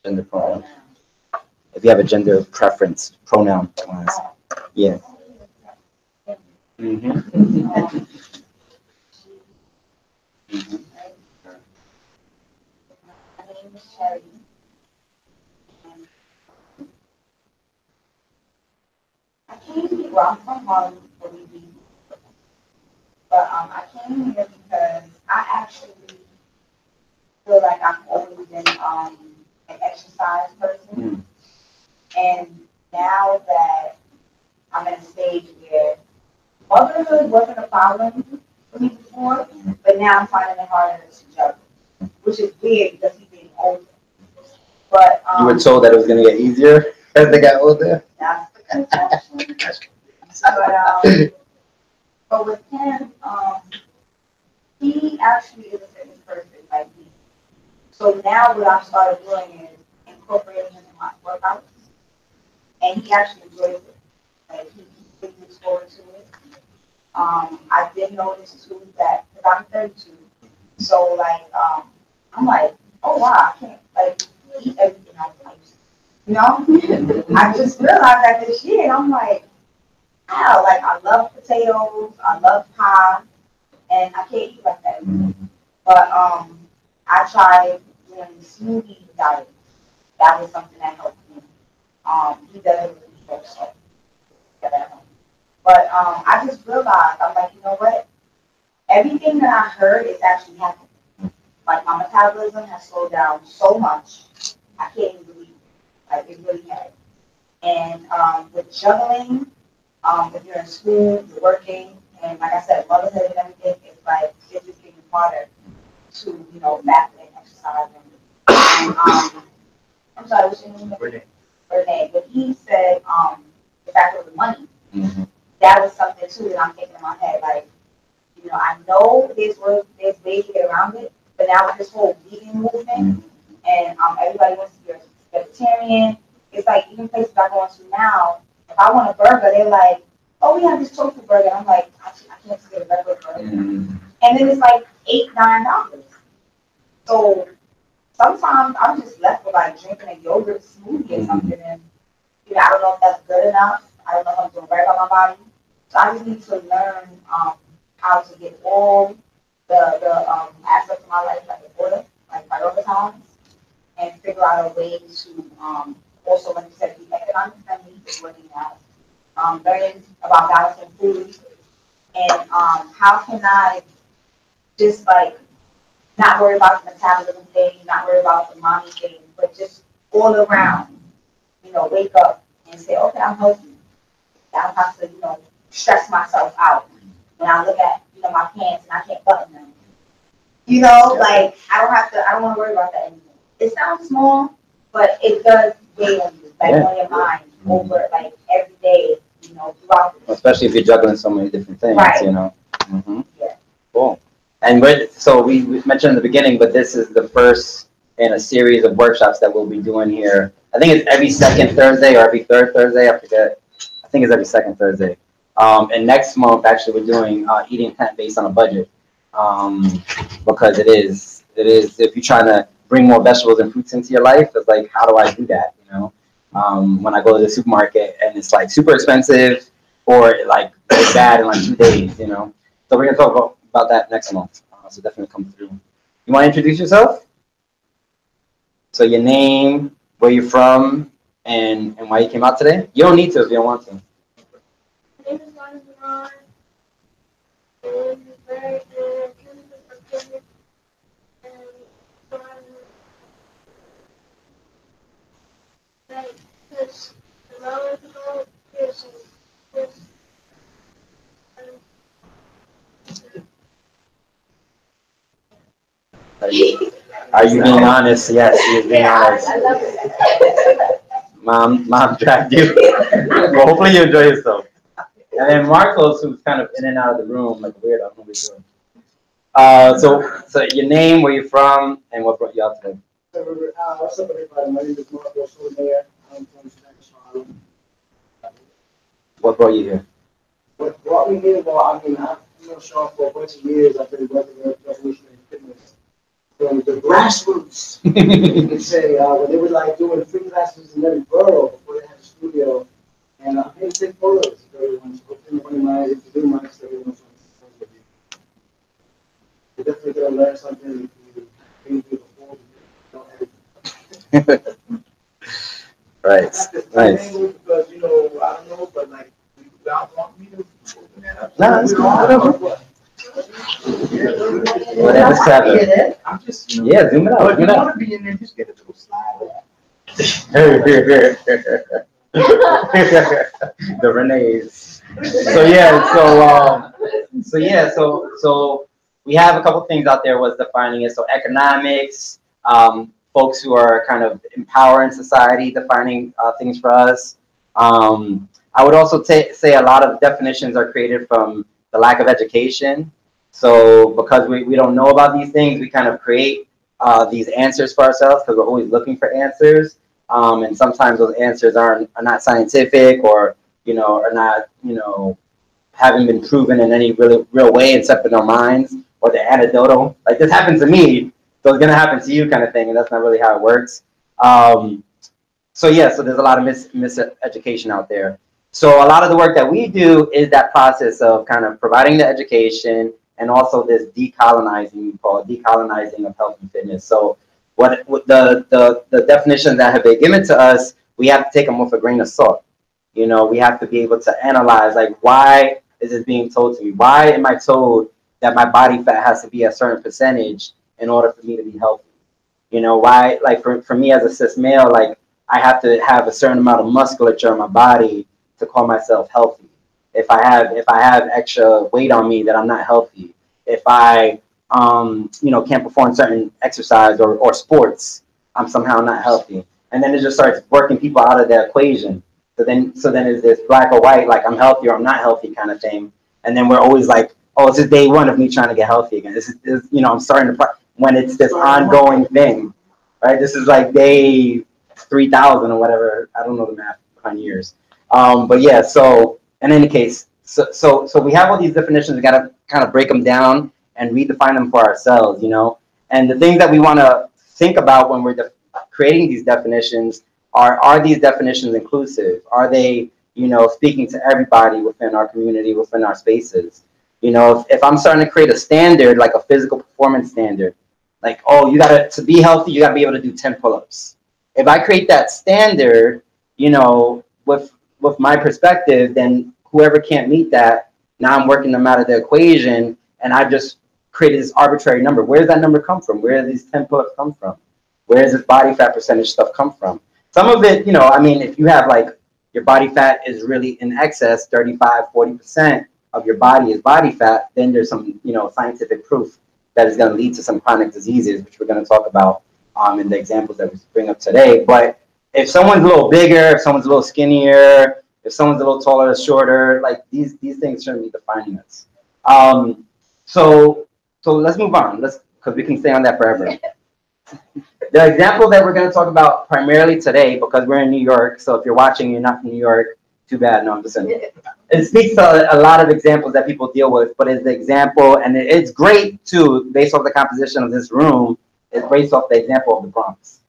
Gender pronoun. If you have a gender preference, pronoun. Yes. Mm-hmm. Mm-hmm. My name is Sherry. I came here, well, I'm from Harlem, believe me, but I came here because I actually feel like I've always been an exercise person, and now that I'm at a stage where motherhood wasn't a problem for me before, but now I'm finding it harder to juggle, which is weird because he's getting older. But You were told that it was gonna get easier as they got older. that's the conception. But with him, he actually is a fitness person like me. So now what I started doing is incorporating him in my workouts, and he actually enjoys it. Like he looks forward to it. I did notice too that because I'm 32, so like I'm like, oh wow, I can't like eat everything I like. You know, I just realized that this year, and I'm like, wow, like I love potatoes, I love pie, and I can't eat like that anymore. But I tried doing the smoothie diet. That was something that helped me. He doesn't really cook, so get that at home. But I just realized I'm like, you know what? Everything that I heard is actually happening. Like my metabolism has slowed down so much, I can't even believe it. Like it really has. And with juggling, if you're in school, you're working, and like I said, motherhood and everything, it's like it's just getting harder to, you know, factor in exercise. And I'm sorry, what's your name? Renee. But he said the factor of the money. Mm-hmm. That was something too that I'm thinking in my head, like, you know, I know there's ways to get around it, but now with this whole vegan movement and everybody wants to be a vegetarian, it's like even places I go into now, if I want a burger, they're like, oh, we have this tofu burger. I'm like, I can't just get a regular burger. And then it's like $8, $9. So sometimes I'm just left with like drinking a yogurt smoothie or something, and you know, I don't know if that's good enough. I don't know if I'm doing right by my body. So I just need to learn how to get all the aspects of my life like in order, like prioritize, and figure out a way to also, like you said, be economic friendly, is working out. Learning about balancing food and how can I just like not worry about the metabolism thing, not worry about the mommy thing, but just all around, you know, wake up and say, okay, I'm healthy. I don't have to, you know, stress myself out when I look at, you know, my pants and I can't button them. You know, like I don't want to worry about that anymore. It sounds small, but it does weigh on you, like on your mind over like every day, you know, throughout the day. Especially if you're juggling so many different things, Right. you know. Mm-hmm. Yeah. Cool. And so we mentioned in the beginning, but this is the first in a series of workshops that we'll be doing here. I think it's every second Thursday or every third Thursday. I forget. I think it's every second Thursday. And next month, actually, we're doing eating plant-based on a budget. Because it is, if you're trying to bring more vegetables and fruits into your life, it's like, how do I do that, you know? When I go to the supermarket and it's like super expensive or like it's bad in like 2 days, you know? So we're gonna talk about that next month. So definitely come through. You wanna introduce yourself? So your name, where you're from, and why you came out today? You don't need to if you don't want to. My name is Ron, and very good. And like this, the hours ago, this. Are you being honest? Yes, you're being honest. I love it. Mom dragged you. Well, hopefully you enjoy yourself. And then Marcos, who's kind of in and out of the room, like weird. I don't know what he's doing. So your name, where you're from, and what brought you out today? What's up, everybody? My name is Marcos O'Neill. I'm from Spanish Harlem. What brought you here? What brought me here? Well, I mean, I've known Sean for a bunch of years. I've been working with Revolutionary Fitness from the grassroots. You could say when they were like doing free classes in every borough before they had a studio, and I'm here to take photos. Right. Not the Nice. angle, because, you know, I don't know, but like, you don't want me to open that up. No, it's We cool. don't Whatever. have what? Whatever's I happening. get it. I'm just, you know. Yeah, zoom it out. But if Zoom you it out. want to be in there, just get a little slide. The Renees. So we have a couple things out there was defining it. So economics, folks who are kind of empowering society, defining things for us. I would also say a lot of definitions are created from the lack of education. So because we don't know about these things, we kind of create these answers for ourselves because we're always looking for answers. And sometimes those answers are not scientific or, are not, haven't been proven in any real way except in our minds, or they're anecdotal. Like this happened to me, so it's gonna happen to you kind of thing, and that's not really how it works. So there's a lot of miseducation out there. So a lot of the work that we do is that process of kind of providing the education and also this decolonizing of health and fitness. So what the definitions that have been given to us, we have to take them with a grain of salt. We have to be able to analyze, like, why is this being told to me? Why am I told that my body fat has to be a certain percentage in order for me to be healthy? Why, like for me as a cis male, like I have to have a certain amount of musculature in my body to call myself healthy. If I have extra weight on me, that I'm not healthy. If I can't perform certain exercise or sports, I'm somehow not healthy. And then it just starts working people out of the equation. So then it's this black or white, like I'm healthy or I'm not healthy kind of thing. And then we're always like, oh, this is day one of me trying to get healthy again. This is I'm starting to, when it's this ongoing thing, right? This is like day 3,000 or whatever. I don't know the math behind years. But yeah, so in any case, so we have all these definitions. We got to kind of break them down and redefine them for ourselves, And the things that we want to think about when we're creating these definitions are these definitions inclusive? Are they, speaking to everybody within our community, within our spaces? If I'm starting to create a standard, like a physical performance standard, like, oh, to be healthy, you got to be able to do 10 pull-ups. If I create that standard, with my perspective, then whoever can't meet that, now I'm working them out of the equation, and I just created this arbitrary number. Where does that number come from? Where do these 10 pull-ups come from? Where does this body fat percentage stuff come from? Some of it, if you have like your body fat is really in excess, 35, 40% of your body is body fat, then there's some, scientific proof that is going to lead to some chronic diseases, which we're going to talk about in the examples that we bring up today. But if someone's a little bigger, if someone's a little skinnier, if someone's a little taller or shorter, like these things shouldn't be defining us. So let's move on. Because we can stay on that forever. The example that we're going to talk about primarily today, because we're in New York, so if you're watching, you're not from New York, too bad. No, I'm just saying. It speaks to a lot of examples that people deal with, but it's the example, and it's great too, based off the composition of this room, it's based off the example of the Bronx.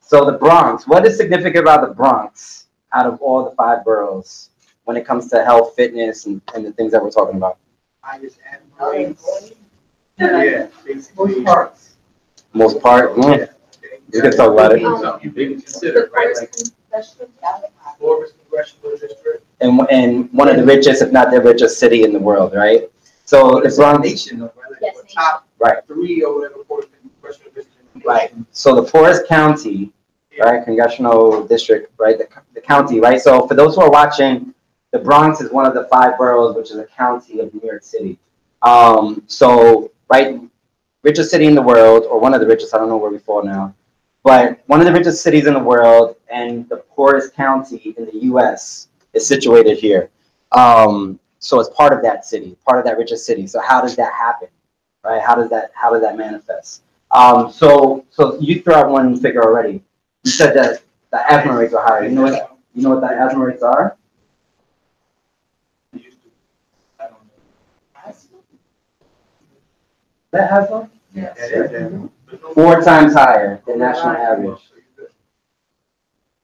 So the Bronx, what is significant about the Bronx out of all the 5 boroughs when it comes to health, fitness, and the things that we're talking about? Highest average. Yeah, basically. Most parts. Most part? Yeah. You can talk about it. Something you consider, right? Like Forbes Congressional District. And one of the richest, if not the richest city in the world, right? So It's the a Bronx, nation, though, right? Like Yes, the top right, 3 or whatever Forbes Congressional District. right. So the Forest County, right, congressional district, right, the county, right? So for those who are watching, the Bronx is one of the 5 boroughs, which is a county of New York City. Right, richest city in the world, or one of the richest, I don't know where we fall now, but one of the richest cities in the world, and the poorest county in the U.S. is situated here. So it's part of that city, part of that richest city. So how does that happen, right? How does that manifest? So you threw out one figure already. You said that the asthma rates are higher. You know what the asthma rates are? That asthma? Yeah. 4 times higher than national average.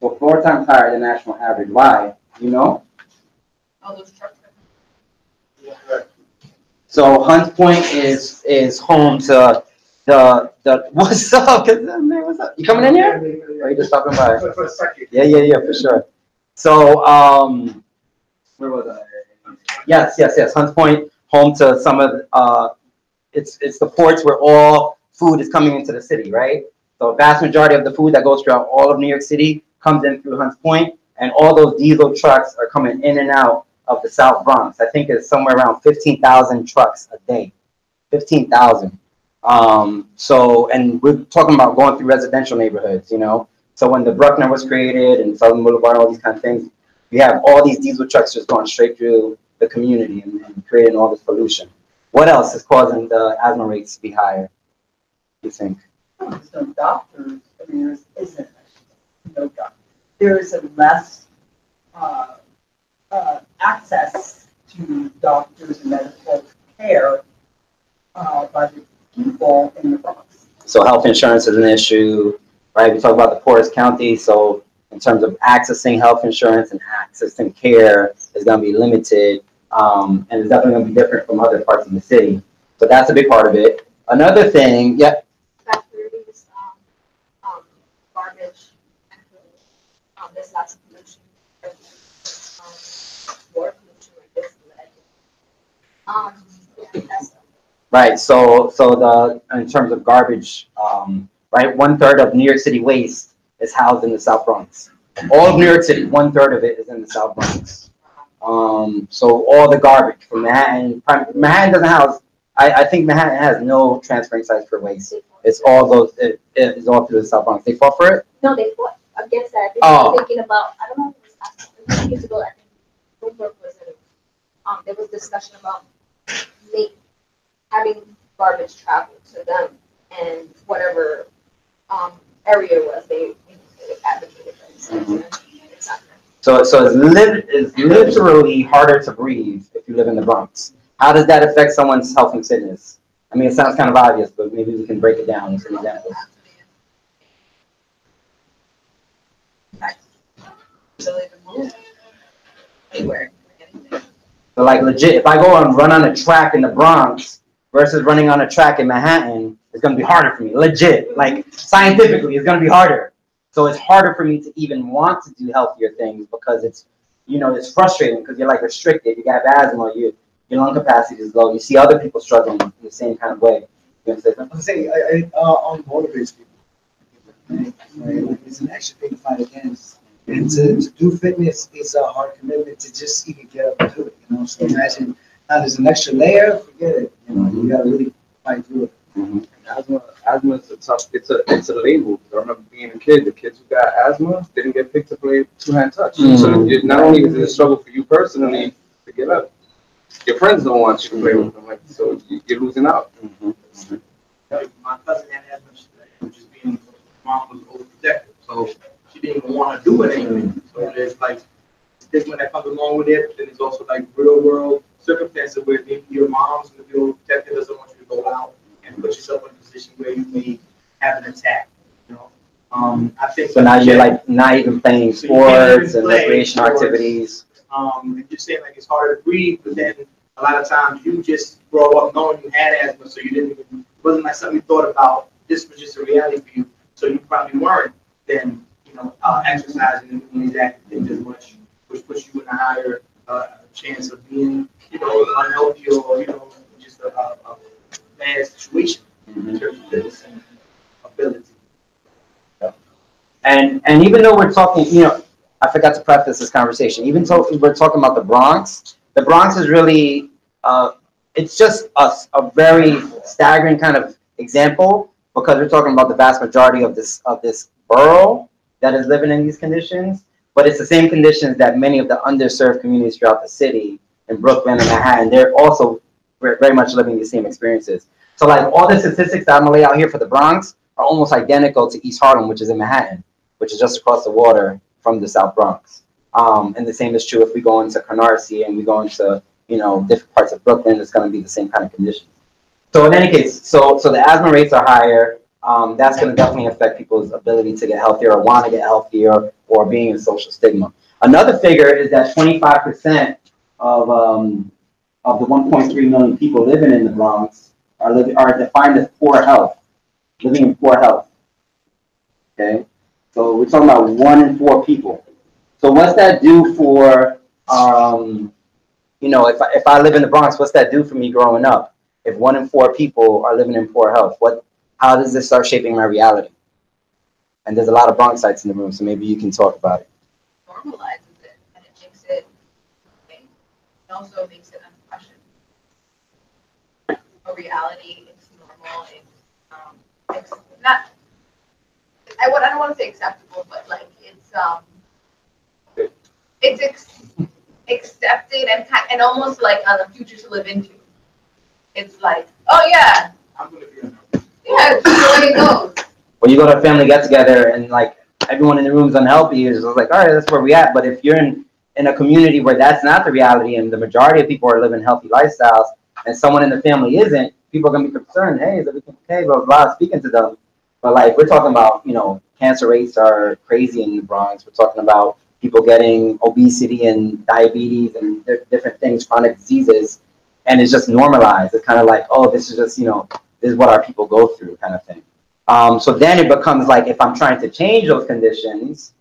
Well, 4 times higher than national average. Why? You know? All those trucks. So Hunts Point is home to what's up? Man, what's up? You coming in here? Or are you just stopping by? For a second. Yeah, for sure. So, where was I? Yes. Hunts Point, home to some of, it's the ports where all food is coming into the city, right? So, vast majority of the food that goes throughout all of New York City comes in through Hunts Point, and all those diesel trucks are coming in and out of the South Bronx. I think it's somewhere around 15,000 trucks a day. 15,000. So, and we're talking about going through residential neighborhoods, you know? So when the Bruckner was created and Southern Boulevard, all these kind of things, you have all these diesel trucks just going straight through the community and creating all this pollution. What else is causing the asthma rates to be higher, you think? There's no doctors, I mean, there isn't no doctor. There is a less access to doctors and medical care by the people in the Bronx. So health insurance is an issue, right? We talk about the poorest county, so in terms of accessing health insurance and accessing care is going to be limited, and it's definitely going to be different from other parts of the city. So that's a big part of it. Another thing, yeah. Factories, garbage, there's lots of pollution. More pollution like this lead. That's Right. So in terms of garbage, right, 1/3 of New York City waste is housed in the South Bronx. All of New York City, 1/3 of it is in the South Bronx. So all the garbage from Manhattan doesn't house. I think Manhattan has no transferring sites for waste. It's all those. It is all through the South Bronx. They fought for it. No, they fought against that. They Oh. were thinking about, I don't know if it was 2 years ago, I think Bloomberg was in, there was discussion about having garbage travel to them and whatever area it was, they advocated for it. Mhm. It's not there. So it's literally harder to breathe if you live in the Bronx. How does that affect someone's health and fitness? I mean, it sounds kind of obvious, but maybe we can break it down in some examples. Anywhere. So like legit, if I go and run on a track in the Bronx versus running on a track in Manhattan, it's gonna be harder for me. Legit, like scientifically, it's gonna be harder. So it's harder for me to even want to do healthier things because it's, you know, it's frustrating because you're like restricted. You got asthma, your lung capacity is low. You see other people struggling in the same kind of way. You know what I'm saying? I'm saying on motivates people. Right? It's an extra thing to fight against. And to do fitness is a hard commitment to just even get up and do it. You know, so imagine now there's an extra layer. Forget it. You know, you gotta really fight through it. Mm-hmm. Asthma is a tough. It's a label. I remember being a kid. The kids who got asthma didn't get picked to play two-hand touch. Mm-hmm. So not only is it a struggle for you personally to get up, your friends don't want you to play with them. Like, so you're losing out. Mm-hmm. My cousin had asthma, which is being mom was overprotective, so she didn't even want to do it anyway. So there's like stigma that comes along with it. Then there's also like real world circumstances where maybe your mom's and your protector doesn't want you to go out and put yourself in a position where you may have an attack. You know, I think So now you're like not even playing So you can't even sports and play recreational sports. activities. and you're saying like it's harder to breathe, but then a lot of times you just grow up knowing you had asthma, so you didn't even, it wasn't like something you thought about. This was just a reality for you, so you probably weren't then, you know, exercising and doing these active things as much, which puts you in a higher chance of being, you know, unhealthy or, you know, just a bad situation in terms of fitness and ability. And even though we're talking, you know, I forgot to preface this conversation. Even though we're talking about the Bronx is really, it's just a very staggering kind of example because we're talking about the vast majority of this borough that is living in these conditions. But it's the same conditions that many of the underserved communities throughout the city, in Brooklyn and Manhattan, they're also very much living these same experiences. So like all the statistics that I'm gonna lay out here for the Bronx are almost identical to East Harlem, which is in Manhattan, which is just across the water from the South Bronx. And the same is true if we go into Canarsie and we go into, you know, different parts of Brooklyn, it's gonna be the same kind of conditions. So in any case, so the asthma rates are higher. That's gonna definitely affect people's ability to get healthier or want to get healthier or being in social stigma. Another figure is that 25% of the 1.3 million people living in the Bronx are defined as poor health. living in poor health. Okay, so we're talking about 1 in 4 people. So what's that do for, if I live in the Bronx, what's that do for me growing up? If 1 in 4 people are living in poor health, how does this start shaping my reality? And there's a lot of Bronxites in the room, so maybe you can talk about it. Normalizes it, and it makes it, it also makes it unquestioned. A reality, it's normal, it's not, I don't want to say acceptable, but like accepted and almost like a future to live into. It's like, oh yeah, I'm gonna be on yeah, it's just the way it goes. When you go to a family get together and like everyone in the room is unhealthy, it's just like, all right, that's where we at. But if you're in a community where that's not the reality and the majority of people are living healthy lifestyles and someone in the family isn't, people are gonna be concerned, hey, is everything okay, blah, blah, blah, speaking to them. But like we're talking about, cancer rates are crazy in the Bronx. We're talking about people getting obesity and diabetes and different things, chronic diseases, and it's just normalized. It's kind of like, oh, this is just, this is what our people go through kind of thing. So then it becomes like if I'm trying to change those conditions,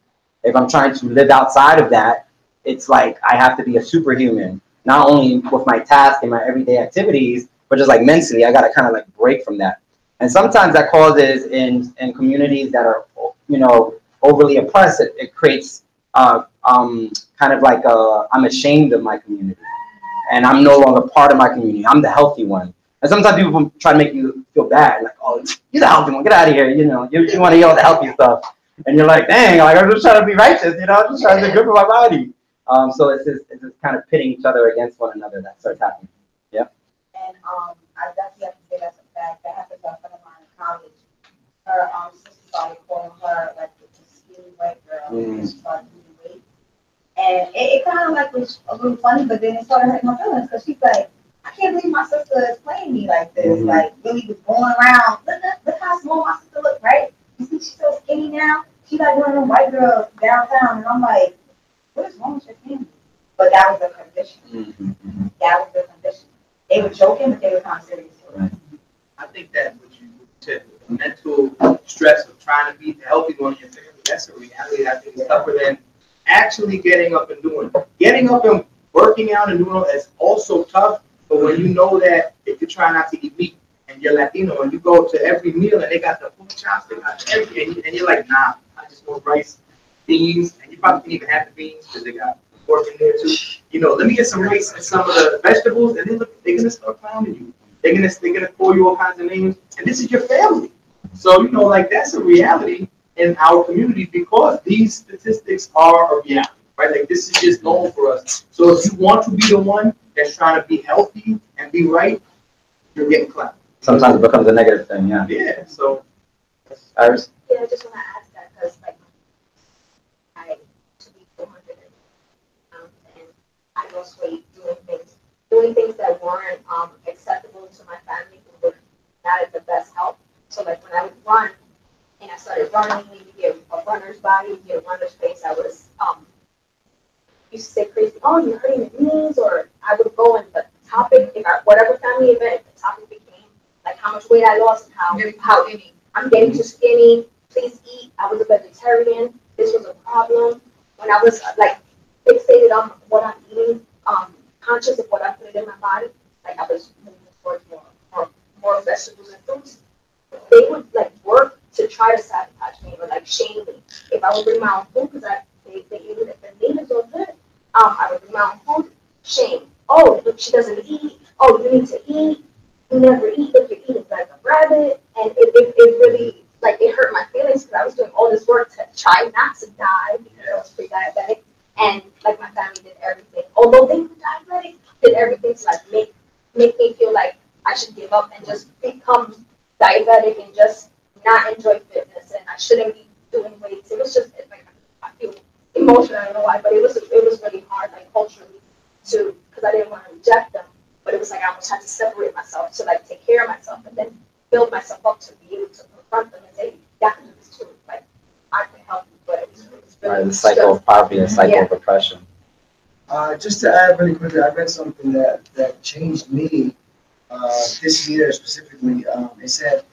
if I'm trying to live outside of that, it's like I have to be a superhuman, not only with my task and my everyday activities, but just like mentally, I got to kind of like break from that. And sometimes that causes in communities that are, overly oppressed, it creates kind of like I'm ashamed of my community and I'm no longer part of my community. I'm the healthy one. And sometimes people try to make you feel bad, like, oh, you're the healthy one, get out of here, you want to hear all the healthy stuff. And you're like, dang, like, I'm just trying to be righteous, I'm just trying to do good for my body. So it's just kind of pitting each other against one another that starts happening. Yeah? And I definitely have to say that's a fact. That happened to a friend of mine in college. Her sister started calling her like the skinny white girl. And she started losing weight. And it kind of like was a little funny, but then it started hurting my feelings because she's like, I can't believe my sister is playing me like this. Like, really was going around. Look how small my sister looks, right? You see she's so skinny now? She's like one of them white girls downtown. And I'm like, what is wrong with your family? But that was the condition. That was the condition. They were joking, but they were kind of serious. I think that what you said, the mental stress of trying to be the healthy one in your family, that's a reality I think is tougher than actually getting up and doing it. Getting up and working out and doing it is also tough, but when you know that if you're trying not to eat meat and you're Latino and you go to every meal and they got the food chops, they got everything, and you're like, nah, I just want rice, beans, and you probably can even have the beans because they got pork in there too. Let me get some rice and some of the vegetables, and then look, they're gonna start clowning you. They're gonna call you all kinds of names, and this is your family. So like that's a reality in our community because these statistics are a reality, right? Like this is just normal for us. So if you want to be the one that's trying to be healthy and be right, you're getting clapped. Sometimes it becomes a negative thing, yeah. Yeah. So, Iris? Yeah, I just want to ask that because like I used to be 400 and I lost weight doing things that weren't acceptable to my family who were not at the best health. So like when I would run and I started running, you get a runner's body, you get a runner's face. I was used to say crazy, oh, you're hurting your knees, or I would go and the topic in whatever family event, the topic became like how much weight I lost and how I'm getting too skinny. Please eat. I was a vegetarian. This was a problem. When I was like fixated on what I'm eating, conscious of what I'm putting in my body, like I was moving towards more vegetables and fruits. They would like work to try to sabotage me or like shame me. If I would bring my own food because they eat it, the name is so good. I would bring my own food, shame. Oh, look, she doesn't eat. Oh, you need to eat. You never eat if you're eating like a rabbit. And it really, like, it hurt my feelings because I was doing all this work to try not to die because I was pre-diabetic. And, like, my family did everything. Although they were diabetic, did everything to, like, make me feel like I should give up and just become diabetic and just not enjoy fitness. And I shouldn't be doing weights. It was just, like, I feel emotional, I don't know why, but it was really hard, like, culturally, because I didn't want to reject them. But it was like I almost had to separate myself to like take care of myself and then build myself up to be able to confront them and say, yeah, I can do this too. Like I can help you, but it was really right, the cycle of poverty, the cycle of oppression. Just to add really quickly, I read something that changed me this year specifically. It said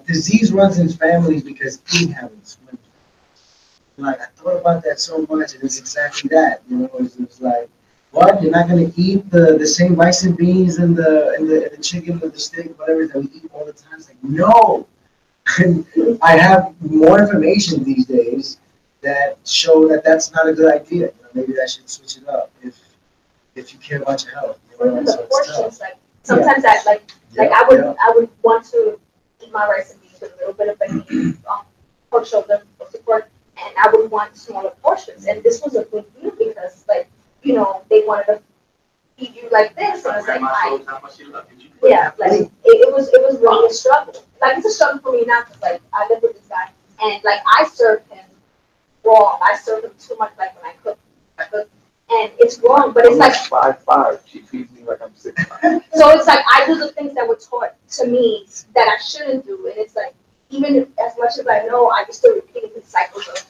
disease runs in families because eating habits. Like I thought about that so much, and it's exactly that. You know, it's like, what? You're not gonna eat the same rice and beans and the chicken or the steak, whatever that we eat all the time. It's like, no. And I have more information these days that show that that's not a good idea. You know, maybe I should switch it up if you care about your health. You know, Even so the it's portions, tough. like sometimes I like I would want to eat my rice and beans with a little bit of bacon, pork shoulder, pork, and I would want smaller portions. And this was a good deal because, like, you know, they wanted to feed you like this, and I was like, yeah, like it was really a struggle. Like it's a struggle for me now because like I live with this guy, and like I serve him wrong. I serve him too much, like when I cook, and it's wrong. But it's like 5'5". She feeds me like I'm 6'5". so it's like I do the things that were taught to me that I shouldn't do, and it's like even if, as much as I know, I just still repeating the cycles of.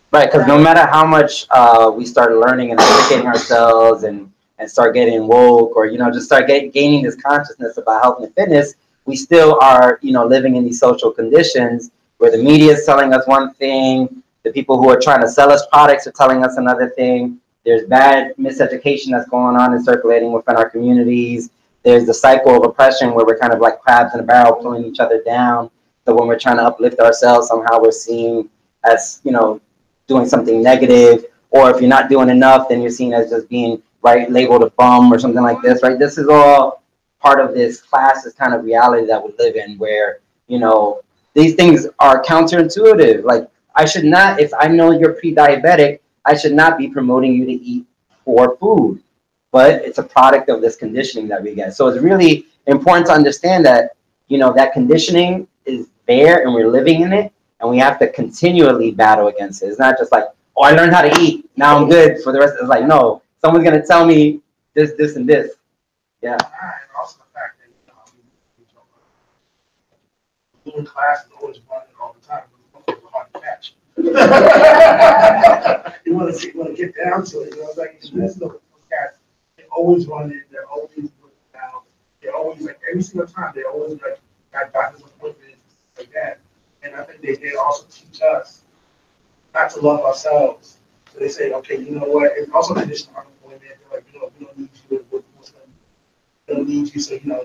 Right, because no matter how much we start learning and educating ourselves and start getting woke or, you know, just start gaining this consciousness about health and fitness, we still are, you know, living in these social conditions where the media is telling us one thing, the people who are trying to sell us products are telling us another thing. There's bad miseducation that's going on and circulating within our communities. There's the cycle of oppression where we're kind of like crabs in a barrel pulling each other down. So when we're trying to uplift ourselves, somehow we're seen as, you know, doing something negative, or if you're not doing enough, then you're seen as just being labeled a bum or something like this, right? This is all part of this classist kind of reality that we live in, where, you know, these things are counterintuitive. Like I should not, if I know you're pre-diabetic, I should not be promoting you to eat poor food, but it's a product of this conditioning that we get. So it's really important to understand that, you know, that conditioning is there and we're living in it. And we have to continually battle against it. It's not just like, oh, I learned how to eat. Now I'm good for the rest. It's like, no, someone's going to tell me this, this, and this. Yeah. And also the fact that, doing class is always running all the time. It's hard to catch. You want to get down to it. You know, like, there's no cats. They're always running. They're always looking down. They're always, like, every single time, they're always, like, got doctors' appointments, like that. And I think they also teach us not to love ourselves. So they say, okay, you know what? It's also conditional unemployment. They're like, you know, we don't need you. We don't need you. So, you know,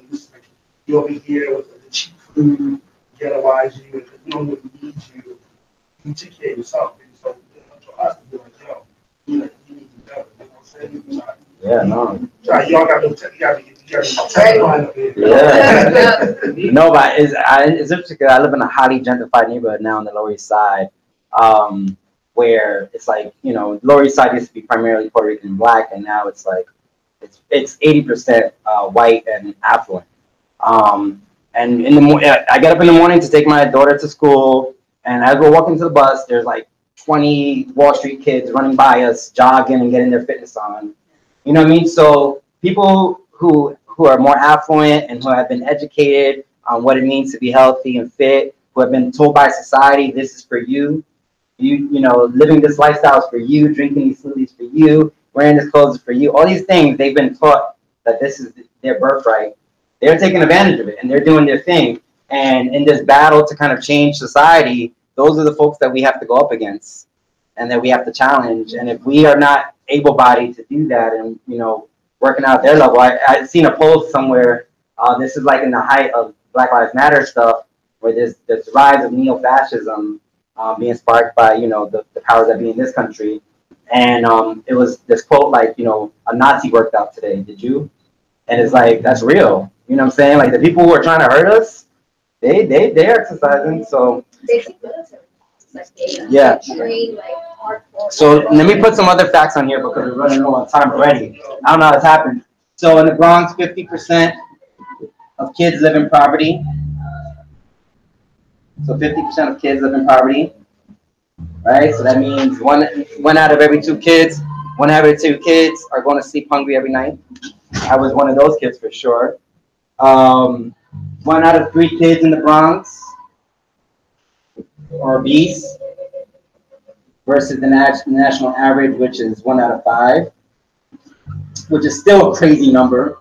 you're over here with the cheap food, ghettoize you, because we don't really need you. You take care of yourself. And so, you know, for us to be like, yo, you need to be better. You know what I'm saying? Yeah, no. Y'all got to tagline up here. Yeah. No, but it's interesting because I live in a highly gentrified neighborhood now on the Lower East Side, where it's like, you know, Lower East Side used to be primarily Puerto Rican and Black, and now it's like, it's 80% white and affluent. And in the I get up in the morning to take my daughter to school, and as we're walking to the bus, there's like 20 Wall Street kids running by us, jogging and getting their fitness on. You know what I mean? So people who are more affluent and who have been educated on what it means to be healthy and fit, who have been told by society, this is for you. You know, living this lifestyle is for you, drinking these smoothies for you, wearing this clothes is for you. All these things, they've been taught that this is their birthright. They're taking advantage of it and they're doing their thing. And in this battle to kind of change society, those are the folks that we have to go up against and that we have to challenge. And if we are not able-bodied to do that and, you know, working out their level, I've seen a post somewhere, this is like in the height of Black Lives Matter stuff, where there's this rise of neo-fascism being sparked by, you know, the powers that be in this country. And it was this quote like, you know, a Nazi worked out today, did you? And it's like, that's real. You know what I'm saying? Like the people who are trying to hurt us, they're exercising. So Basic military. Like yeah. Train like hardcore. So let me put some other facts on here because we're running low on time already. I don't know how this happened. So in the Bronx, 50% of kids live in poverty. So 50% of kids live in poverty, right? So that means one out of every two kids are going to sleep hungry every night. I was one of those kids for sure. 1 out of 3 kids in the Bronx are obese versus the national average, which is 1 out of 5, which is still a crazy number.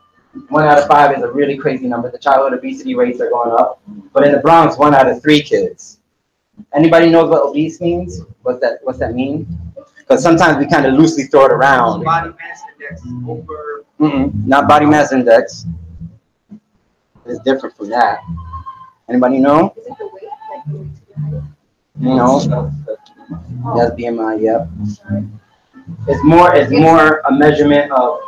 1 out of 5 is a really crazy number. The childhood obesity rates are going up. But in the Bronx, 1 out of 3 kids. Anybody knows what obese means? What's that mean? Because sometimes we kind of loosely throw it around. Body mass index over. Not body mass index. It's different from that. Anybody know? Is it the weight, like the weight to your height? No. That's BMI. Yep. It's more a measurement of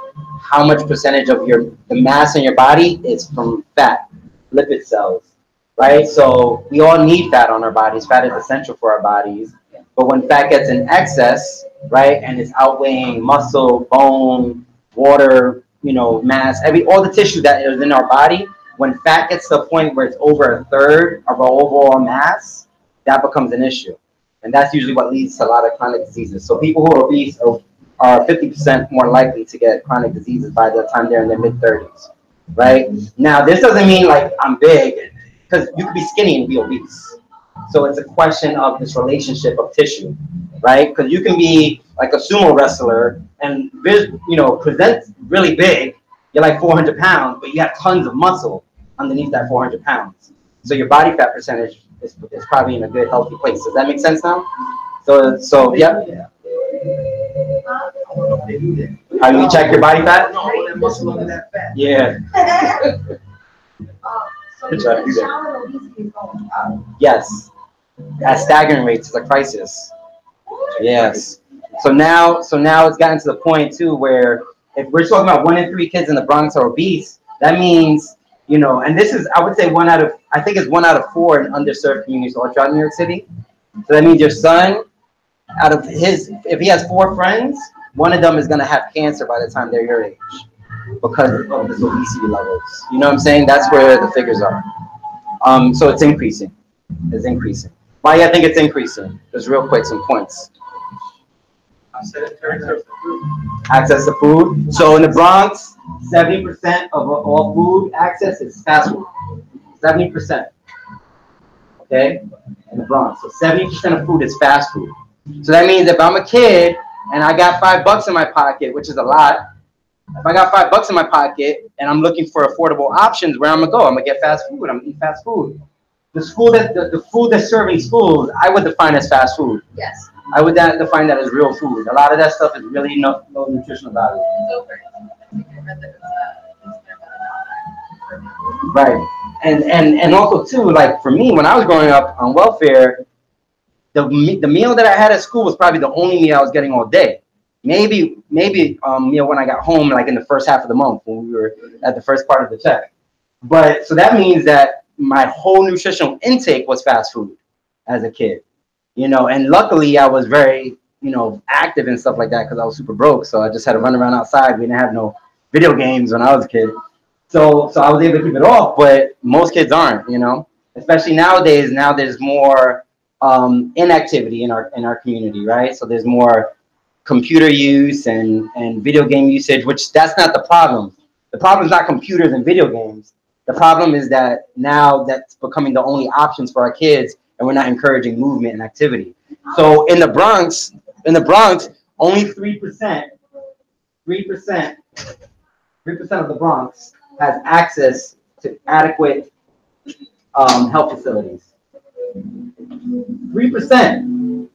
how much percentage of the mass in your body is from fat, lipid cells, right? So we all need fat on our bodies. Fat is essential for our bodies. But when fat gets in excess, right, and it's outweighing muscle, bone, water, mass, all the tissue that is in our body, when fat gets to a point where it's over a third of our overall mass, that becomes an issue. And that's usually what leads to a lot of chronic diseases. So people who are obese are 50% more likely to get chronic diseases by the time they're in their mid-30s, right? Now, this doesn't mean like I'm big, because you could be skinny and be obese. So it's a question of this relationship of tissue, right? Because you can be like a sumo wrestler and present really big. You're like 400 pounds, but you have tons of muscle underneath that 400 pounds. So your body fat percentage is probably in a good, healthy place. Does that make sense now? So yeah. How do you check your body fat? No, all that muscle under that fat. Yeah. So the child obesity is going up. Yes. At staggering rates, it's a crisis. Yes. So now it's gotten to the point too where if we're talking about 1 in 3 kids in the Bronx are obese, that means, and this is, I would say 1 out of 4 in underserved communities all throughout New York City. So that means your son, if he has 4 friends, 1 of them is going to have cancer by the time they're your age because of this obesity levels. You know what I'm saying? That's where the figures are. So it's increasing. It's increasing. Why do I think it's increasing? Just real quick, some points. Access to food. So in the Bronx, 70% of all food access is fast food. 70%. Okay? In the Bronx. So 70% of food is fast food. So that means if I'm a kid and I got $5 in my pocket, which is a lot, if I got $5 in my pocket and I'm looking for affordable options, where I'm gonna go? I'm gonna get fast food. I'm gonna eat fast food. The food that's serving schools, I would define as fast food. Yes. I would define that as real food. A lot of that stuff is really no nutritional value. Right. And also too, like for me, when I was growing up on welfare, the meal that I had at school was probably the only meal I was getting all day. Maybe meal when I got home, like in the first half of the month when we were at the first part of the check. But so that means that my whole nutritional intake was fast food as a kid, and luckily I was very, active and stuff like that because I was super broke. So I just had to run around outside. We didn't have no video games when I was a kid. So I was able to keep it off, but most kids aren't, especially nowadays. Now there's more inactivity in our community, right? So there's more computer use and video game usage, which that's not the problem. The problem is not computers and video games. The problem is that now that's becoming the only options for our kids, and we're not encouraging movement and activity. So in the Bronx, only 3% of the Bronx has access to adequate health facilities. 3%.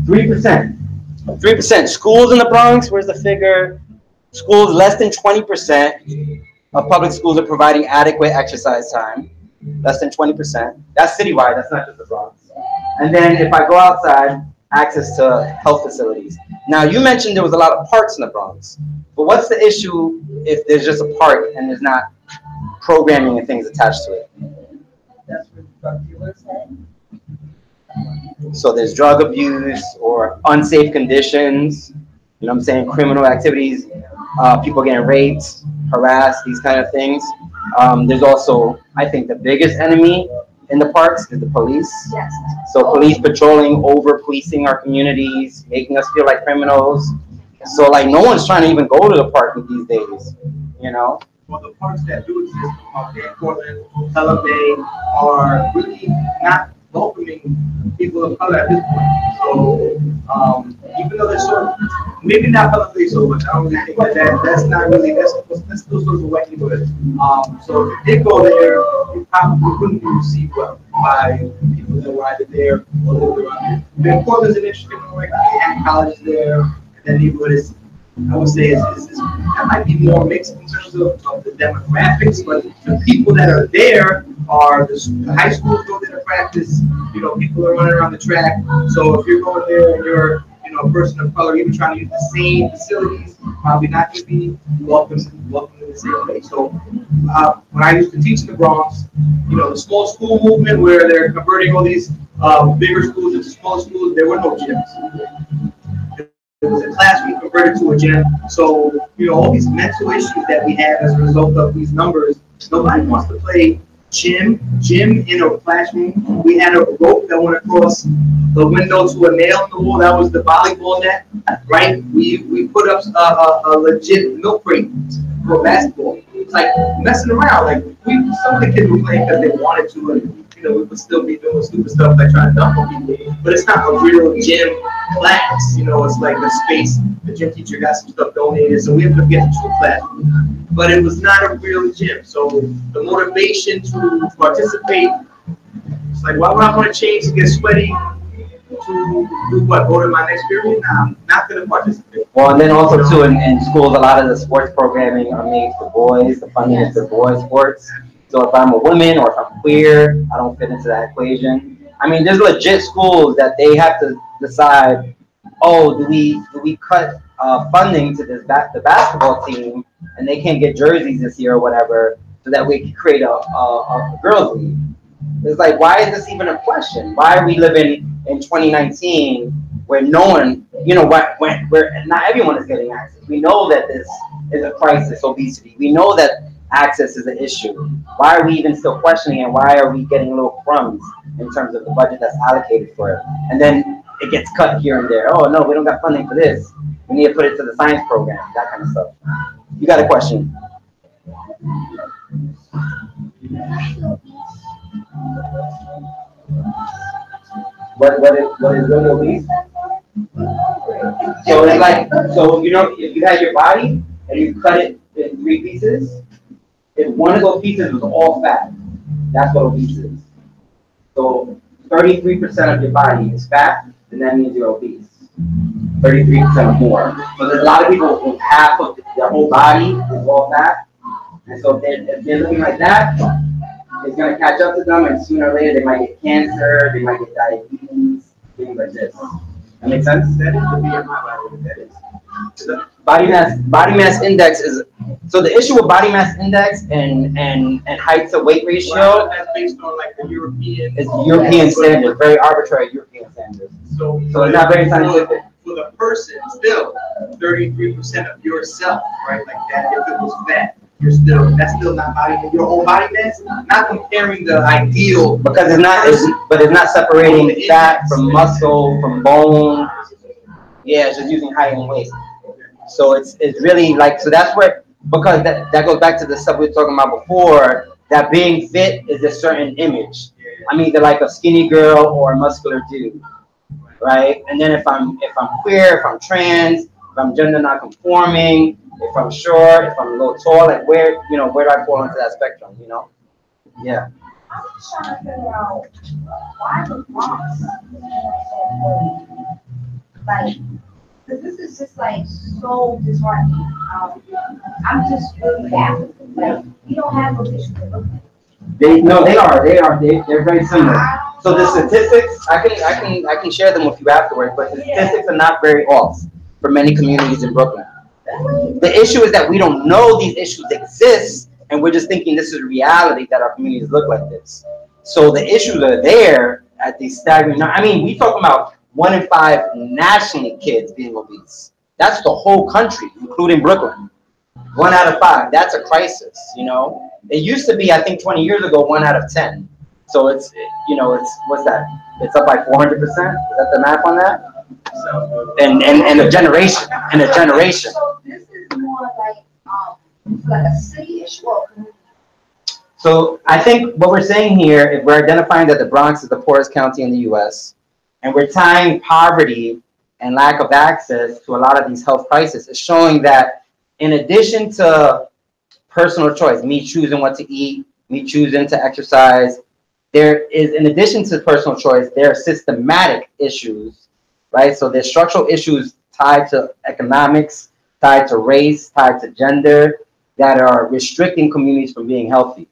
3%. Schools in the Bronx, where's the figure? Schools, less than 20% of public schools are providing adequate exercise time. Less than 20%. That's citywide, that's not just the Bronx. And then if I go outside, access to health facilities. Now, you mentioned there was a lot of parks in the Bronx. But what's the issue if there's just a park and there's not programming and things attached to it? That's where drug dealers head. So there's drug abuse or unsafe conditions, you know what I'm saying, criminal activities, people getting raped, harassed, these kind of things. There's also, I think the biggest enemy in the parks is the police. Yes. So police patrolling, over-policing our communities, making us feel like criminals. So like no one's trying to even go to the park these days, Well, the parks that do exist, Portland, Pelham Bay, are really not welcoming people of color at this point. So even though they're so, maybe not publicly so much, I don't really think that's not really, that's still sort of a white neighborhood. So if you did go there, you probably wouldn't be received well by people that were either there or lived around there. But Portland's an interesting one, right? They have colleges there, and that neighborhood is, I would say, that might be more mixed in terms of the demographics, but the people that are there are the high schools go there to practice. You know, people are running around the track. So if you're going there and you're, you know, a person of color, even trying to use the same facilities, probably not going to be welcome in the same way. So when I used to teach in the Bronx, you know, the small school movement where they're converting all these bigger schools into small schools, there were no gyms. It was a classroom converted to a gym. So, you know, all these mental issues that we have as a result of these numbers, nobody wants to play gym in a classroom. We had a rope that went across the window to a nail in the wall. That was the volleyball net, right? We put up a legit milk crate for basketball. It's like messing around. Like some of the kids were playing because they wanted to, and you know, we would still be doing stupid stuff like trying to dunk on people. But it's not a real gym class. You know, it's like a space. The gym teacher got some stuff donated, so we ended up getting two classes. But it was not a real gym. So the motivation to participate, it's like, why would I want to change and get sweaty to do what? Go to my next period? Nah, I'm not going to participate. Well, and then also too, in schools, a lot of the sports programming are made for boys. The funding is for boys sports. So if I'm a woman or if I'm queer, I don't fit into that equation. I mean, there's legit schools that they have to decide, oh, do we cut funding to the basketball team, and they can't get jerseys this year or whatever, so that we can create a girls' league. It's like, why is this even a question? Why are we living in 2019 where no one, you know, where not everyone is getting access? We know that this is a crisis, obesity. We know that access is an issue. Why are we even still questioning it? Why are we getting little crumbs in terms of the budget that's allocated for it? And then it gets cut here and there. Oh, no, we don't got funding for this. We need to put it to the science program, that kind of stuff. You got a question? What is really obese? So it's like, so you know, if you had your body and you cut it in 3 pieces, if one of those pieces was all fat, that's what obese is. So 33% of your body is fat, and that means you're obese. 33% or more. So there's a lot of people who half of their whole body is all fat, and so if they're looking like that, it's gonna catch up to them, and sooner or later they might get cancer, they might get diabetes, things like this. That makes sense? That is the BMI, by the way. That is. Body mass index is, so the issue with body mass index and height to weight ratio, that's based on like the European. Is European standard, very arbitrary European standard. So it's not very scientific. For the person, still 33% of yourself, right? Like that, if it was fat, that's still not your whole body mass. Not comparing the ideal, because it's not separating fat from muscle, from bone. Yeah, it's just using height and weight. So it's really like, so that's where, because that goes back to the stuff we were talking about before, that being fit is a certain image. I'm either like a skinny girl or a muscular dude, right? And then if I'm queer, if I'm trans, if I'm gender non-conforming, if I'm short, if I'm a little tall, like where do I fall into that spectrum, you know? Yeah. I'm just trying to figure out why the Bronx like, because this is just like so disheartening. I'm just really baffled. Like, you don't have no issues with them. They're very similar. So the statistics, I can share them with you afterwards, but the statistics are not very off for many communities in Brooklyn. The issue is that we don't know these issues exist, and we're just thinking this is reality, that our communities look like this. So the issues are there at these staggering. I mean, we talking about 1 in 5 nationally kids being obese. That's the whole country, including Brooklyn. 1 out of 5. That's a crisis, you know. It used to be, I think, 20 years ago, 1 out of 10. So it's what's that? It's up by 400%. Is that the math on that? And a generation, So this is more like a city issue. So I think what we're saying here is we're identifying that the Bronx is the poorest county in the U.S. and we're tying poverty and lack of access to a lot of these health crises is showing that in addition to personal choice, me choosing what to eat, me choosing to exercise, there is, in addition to personal choice, there are systematic issues, right? So there's structural issues tied to economics, tied to race, tied to gender, that are restricting communities from being healthy.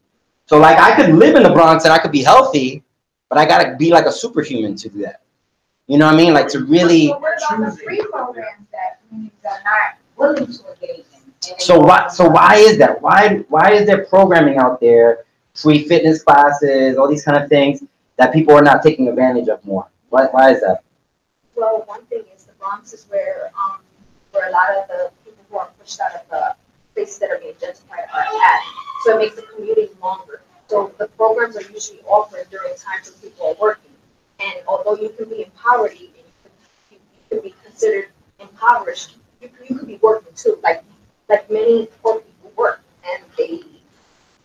So like I could live in the Bronx and I could be healthy, but I gotta be like a superhuman to do that. You know what I mean? Like to really. So what about the free programs that communities are not willing to engage in? So why is that? Why is there programming out there, free fitness classes, all these kind of things that people are not taking advantage of more? Why is that? Well, one thing is the Bronx is where a lot of the people who are pushed out of the places that are being gentrified are at. So it makes the community longer. So the programs are usually offered during times when people are working. And although you can be in poverty and you can be considered impoverished, you could be working too. Like many poor people work and they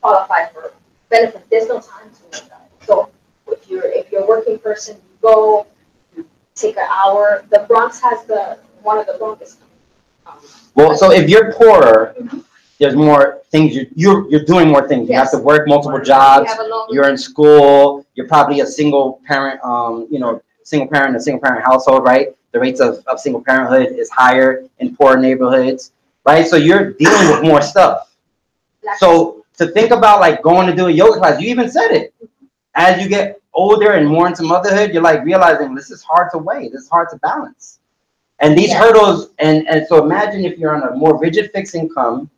qualify for benefits. There's no time to work that. So if you're a working person, you go, you take an hour. The Bronx has one of the longest. Well, so if you're poorer, there's more things you're doing more things. You have to work multiple jobs. You're in school. You're probably a single parent, single parent in a single parent household, right? The rates of single parenthood is higher in poor neighborhoods, right? So you're dealing with more stuff. So to think about like going to do a yoga class, you even said it. As you get older and more into motherhood, you're like realizing this is hard to weigh. This is hard to balance. And these hurdles, and so imagine if you're on a more rigid fixed income,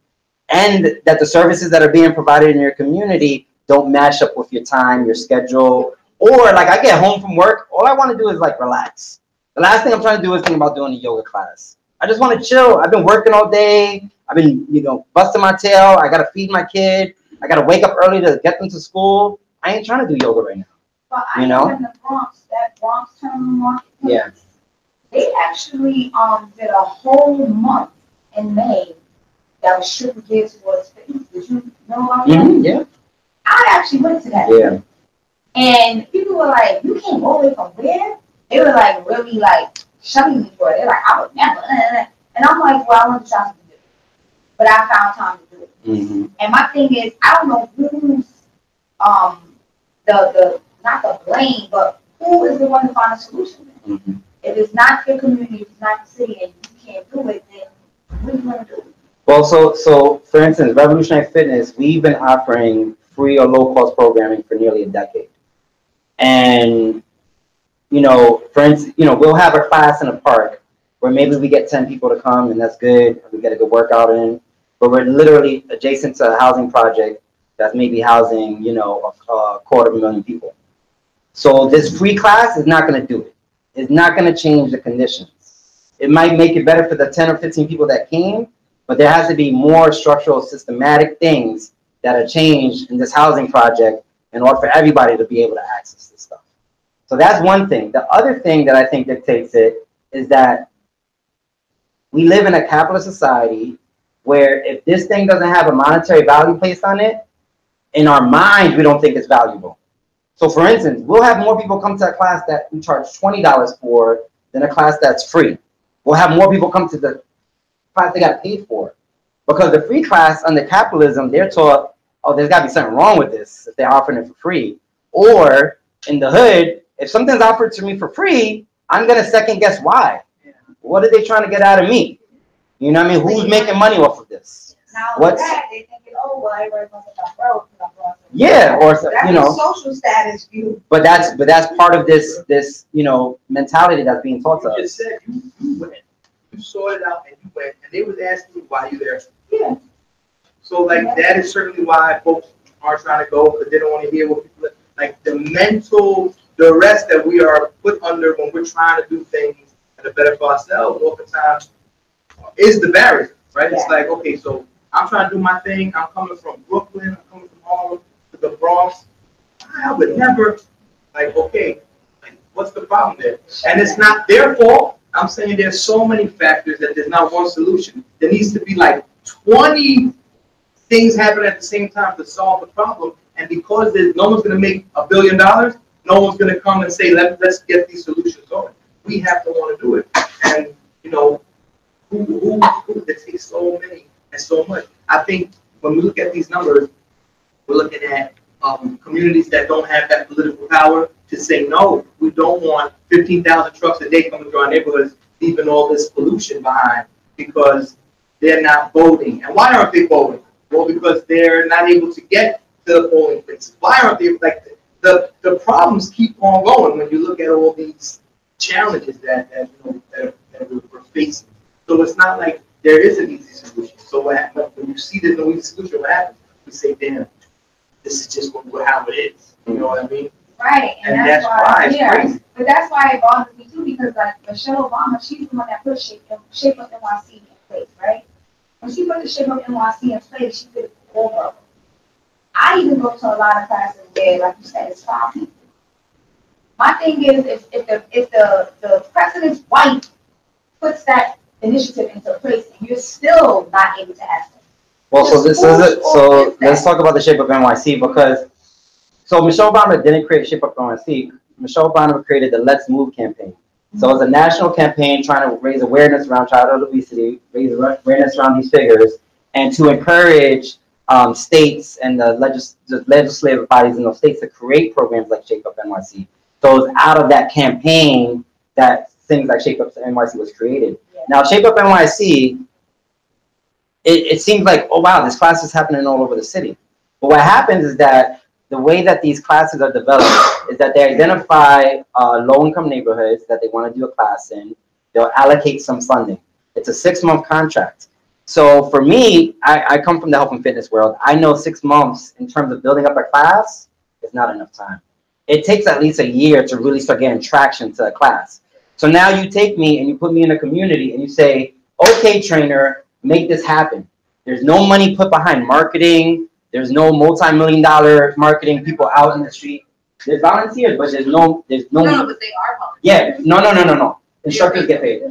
and that the services that are being provided in your community don't match up with your time, your schedule, or like I get home from work, all I want to do is like relax. The last thing I'm trying to do is think about doing a yoga class. I just want to chill. I've been working all day. I've been, busting my tail. I got to feed my kid. I got to wake up early to get them to school. I ain't trying to do yoga right now. But I know in the Bronx, that Bronx Terminal Marketplace, they actually did a whole month in May that was strictly geared towards fitness. Did you know about that? Yeah. I actually went to that. Yeah. And people were like, "You came all the way from where?" They were like really like shunning me for it. They're like, "I would never." And I'm like, "Well, I want to try something different." But I found time to do it. Mm-hmm. And my thing is, I don't know who's the not the blame, but who is the one to find a solution? Mm-hmm. If it's not your community, if it's not the city, and you can't do it, then what are you going to do? Well, so for instance, Revolutionary Fitness, we've been offering free or low cost programming for nearly a decade. And, for instance, we'll have a class in a park where maybe we get 10 people to come and that's good. We get a good workout in, but we're literally adjacent to a housing project that's maybe housing, a 250,000 people. So this free class is not going to do it. It's not going to change the conditions. It might make it better for the 10 or 15 people that came, but there has to be more structural, systematic things that are changed in this housing project in order for everybody to be able to access this stuff. So that's one thing. The other thing that I think dictates it is that we live in a capitalist society where if this thing doesn't have a monetary value placed on it, in our mind, we don't think it's valuable. So for instance, we'll have more people come to a class that we charge $20 for than a class that's free. We'll have more people come to the class they got paid for. Because the free class under capitalism, they're taught, oh, there's got to be something wrong with this if they're offering it for free. Or in the hood, if something's offered to me for free, I'm going to second guess why. What are they trying to get out of me? You know what I mean? Who's making money off of this? Now, What's that, they thinking, oh, well, everybody's going to talk about yeah, or that's a social status view. But that's part of this mentality that's being taught to us. You just said you went, you saw it out, and you went, and they was asking you why you there. Yeah. So that is certainly why folks are trying to go, because they don't want to hear what people like the mental duress that we are put under when we're trying to do things that are better for ourselves. Oftentimes is the barrier, right? Yeah. It's like, okay, so I'm trying to do my thing. I'm coming from Brooklyn. I'm coming from Harlem to the Bronx. I would never, okay, what's the problem there? And it's not their fault. I'm saying there's so many factors that there's not one solution. There needs to be 20 things happening at the same time to solve the problem. And because no one's going to make $1 billion, no one's going to come and say, let's get these solutions going. We have to want to do it. And schools that take so many and so much. I think when we look at these numbers, we're looking at communities that don't have that political power to say, no, we don't want 15,000 trucks a day coming through our neighborhoods, leaving all this pollution behind because they're not voting. And why aren't they voting? Well, because they're not able to get to the polling places. Why aren't they, like, the problems keep on going when you look at all these challenges that we're facing. So it's not like there is an easy solution. So what happens, when you see there's no easy solution, what happens? We say, damn, this is just how it is. You know what I mean? Right, and that's why it's crazy. But that's why it bothers me too, because like Michelle Obama, she's the one that put Shape Up NYC in place, right? When she put the Shape Up NYC in place, she did it for all of them. I even go to a lot of classes where, like you said, it's 5 people. My thing is, if the president's wife puts that initiative into place, and you're still not able to ask them. Well, so this is it. So let's talk about the Shape Up NYC, because so Michelle Obama didn't create Shape Up NYC. Michelle Obama created the Let's Move campaign. So it's a national campaign trying to raise awareness around childhood obesity, raise awareness around these figures, and to encourage states and the legislative bodies in those states to create programs like Shape Up NYC. So it's out of that campaign that things like Shape Up NYC was created. Yeah. Now, Shape Up NYC, it seems like, oh wow, this class is happening all over the city. But what happens is that the way that these classes are developed is that they identify low-income neighborhoods that they want to do a class in. They'll allocate some funding. It's a 6-month contract. So for me, I come from the health and fitness world. I know 6 months in terms of building up a class is not enough time. It takes at least a year to really start getting traction to a class. So now you take me and you put me in a community and you say, okay, trainer, make this happen. There's no money put behind marketing. There's no multi-million-dollar marketing people out in the street. There's volunteers, but there's no. No, but they are volunteers. Yeah, no. Instructors get paid.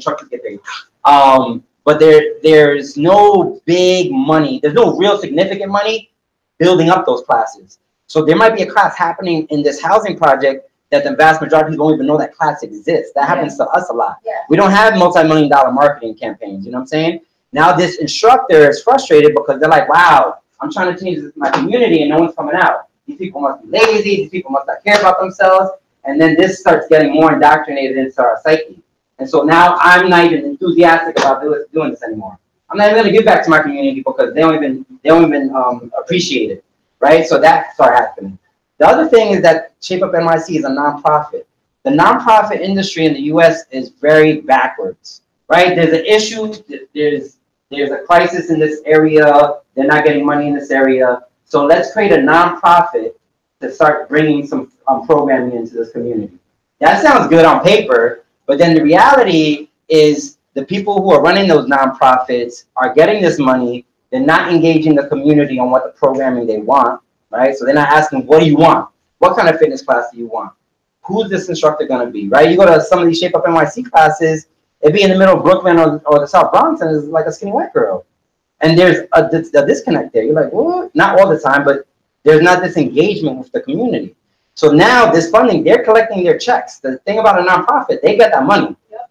But there's no big money. There's no real significant money building up those classes. So there might be a class happening in this housing project that the vast majority of people don't even know that class exists. That happens to us a lot. Yeah. We don't have multi-million-dollar marketing campaigns. You know what I'm saying? Now this instructor is frustrated because they're like, wow, I'm trying to change my community and no one's coming out. These people must be lazy. These people must not care about themselves. And then this starts getting more indoctrinated into our psyche. And so now I'm not even enthusiastic about doing this anymore. I'm not even going to give back to my community because they don't even appreciate it, right? So that started happening. The other thing is that Shape Up NYC is a nonprofit. The nonprofit industry in the U.S. is very backwards, right? There's an issue. There's a crisis in this area. They're not getting money in this area. So let's create a nonprofit to start bringing some programming into this community. That sounds good on paper, but then the reality is the people who are running those nonprofits are getting this money. They're not engaging the community on what the programming they want, right? So they're not asking, what do you want? What kind of fitness class do you want? Who's this instructor going to be, right? You go to some of these Shape Up NYC classes, it'd be in the middle of Brooklyn or the South Bronx, and it's like a skinny white girl. And there's a disconnect there. You're like, well, not all the time, but there's not this engagement with the community. So now this funding, they're collecting their checks. The thing about a nonprofit, they get that money. Yep.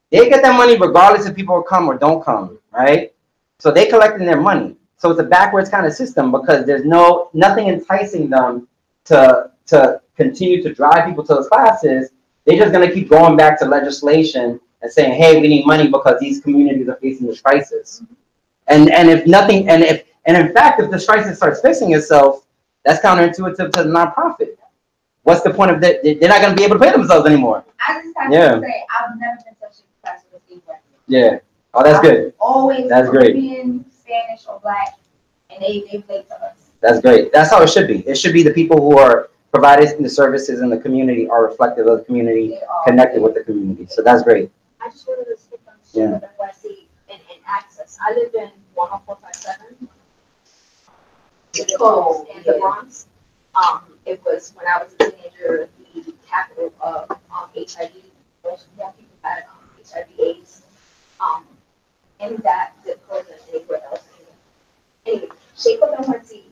They get that money regardless if people come or don't come, right? So they collecting their money. So it's a backwards kind of system because there's nothing enticing them to continue to drive people to those classes. They're just going to keep going back to legislation and saying, hey, we need money because these communities are facing this crisis. And in fact, if this crisis starts fixing itself, that's counterintuitive to the nonprofit. What's the point of that? They're not going to be able to pay themselves anymore. I just have to say, I've never been such a class with a Black. Yeah. Oh, that's good. Always that's great. Being Spanish or Black, and they play to us. That's great. That's how it should be. It should be the people who are providing the services in the community are reflective of the community, connected with the community. So that's great. I just wanted to speak on NYC and access. I live in 10457. In the Bronx. It was when I was a teenager, the capital of HIV. Most young people had HIV/AIDS. In that zip code and anywhere else. Anyway, Shape Up NYC,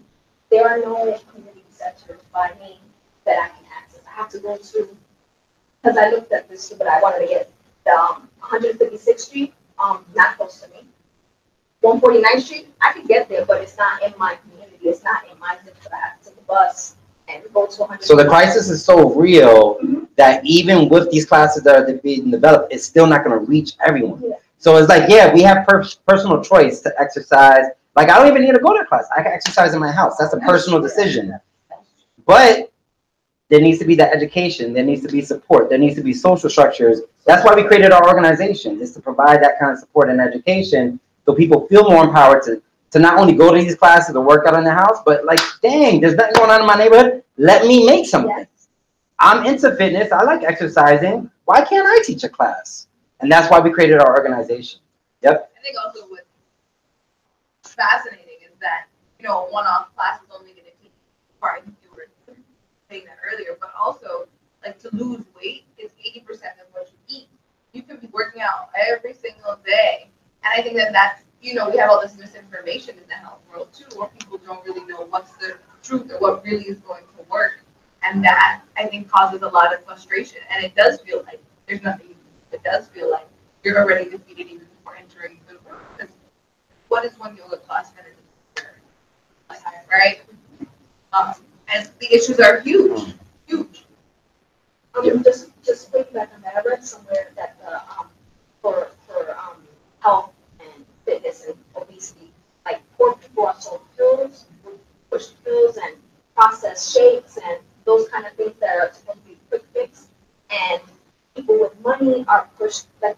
there are no community centers by me that I can access. I have to go to, because I looked at this, but I wanted to get the 156th Street, not close to me. 149th Street, I could get there, but it's not in my community. It's not in my zip code. I have to take the bus and go to 100. So the crisis is so real that even with these classes that are being developed, it's still not going to reach everyone. Yeah. So it's like, yeah, we have personal choice to exercise. Like, I don't even need to go to class. I can exercise in my house. That's a personal decision. But there needs to be that education. There needs to be support. There needs to be social structures. That's why we created our organization, is to provide that kind of support and education so people feel more empowered to not only go to these classes or work out in the house, but like, dang, there's nothing going on in my neighborhood. Let me make something. Yes. I'm into fitness. I like exercising. Why can't I teach a class? And that's why we created our organization. Yep. I think also what's fascinating is that, you know, one-off class is only going to teach, sorry, you were saying that earlier, but also, like, to lose weight is 80% of what you eat. You could be working out every single day. And I think that that's, you know, we have all this misinformation in the health world, too, where people don't really know what's the truth or what really is going to work. And that, I think, causes a lot of frustration. And it does feel like there's nothing you can do. It does feel like you're already defeated even before entering the room. Because what is one yoga class going to do? Right? And the issues are huge. Huge. Just thinking back on that, I read somewhere that for health and fitness and obesity, like poor people are sold pills, push pills and processed shakes and those kind of things that are supposed to be quick fix. And people with money are pushed like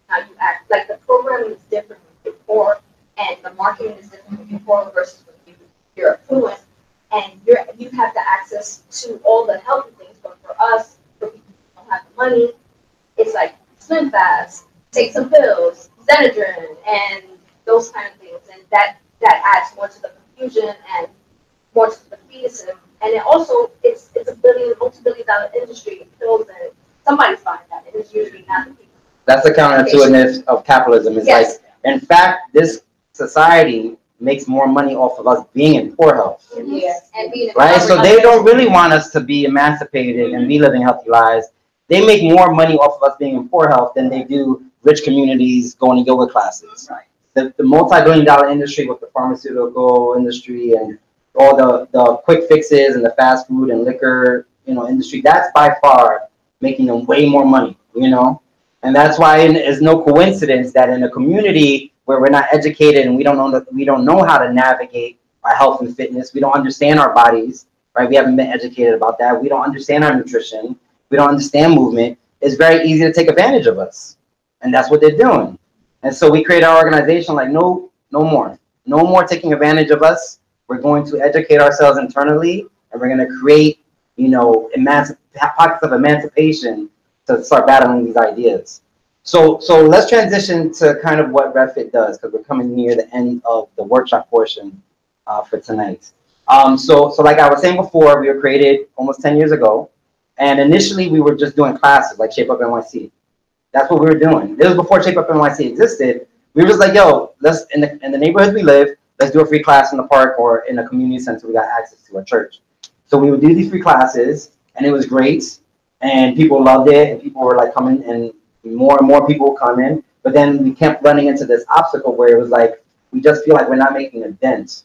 how you act. Like the programming is different when you're poor, and the marketing is different when you're poor versus when you're affluent, and you have the access to all the healthy things. But for us, for people who don't have the money, it's like swim fast, take some pills, Benadryl, and those kind of things, and that adds more to the confusion and more to the fetishism. And it also it's a multi-billion-dollar industry. Pills, and somebody's buying that, and it's usually not the people. That's the counterintuitiveness of capitalism. It's Yes. like, in fact, this society makes more money off of us being in poor health. Yes. And being Right? So they don't really want us to be emancipated and be living healthy lives. They make more money off of us being in poor health than they do rich communities going to yoga classes. Right. The multi-billion-dollar industry with the pharmaceutical industry and all the quick fixes and the fast food and liquor, industry, that's by far making them way more money, And that's why it's no coincidence that in a community where we're not educated and we don't know how to navigate our health and fitness, we don't understand our bodies, right? We haven't been educated about that. We don't understand our nutrition. We don't understand movement. It's very easy to take advantage of us. And that's what they're doing. And so we create our organization like, no more taking advantage of us. We're going to educate ourselves internally, and we're going to create, pockets of emancipation to start battling these ideas. So let's transition to kind of what RevFit does, because we're coming near the end of the workshop portion for tonight. So like I was saying before, we were created almost 10 years ago, and initially we were just doing classes like Shape Up NYC. That's what we were doing. This was before Shape Up NYC existed. We were just like, yo, let's in the neighborhood we live, let's do a free class in the park or in a community center we got access to, a church. So we would do these free classes, and it was great, and people loved it, and people were like coming, and more people would come in. But then we kept running into this obstacle where it was like, we just feel like we're not making a dent.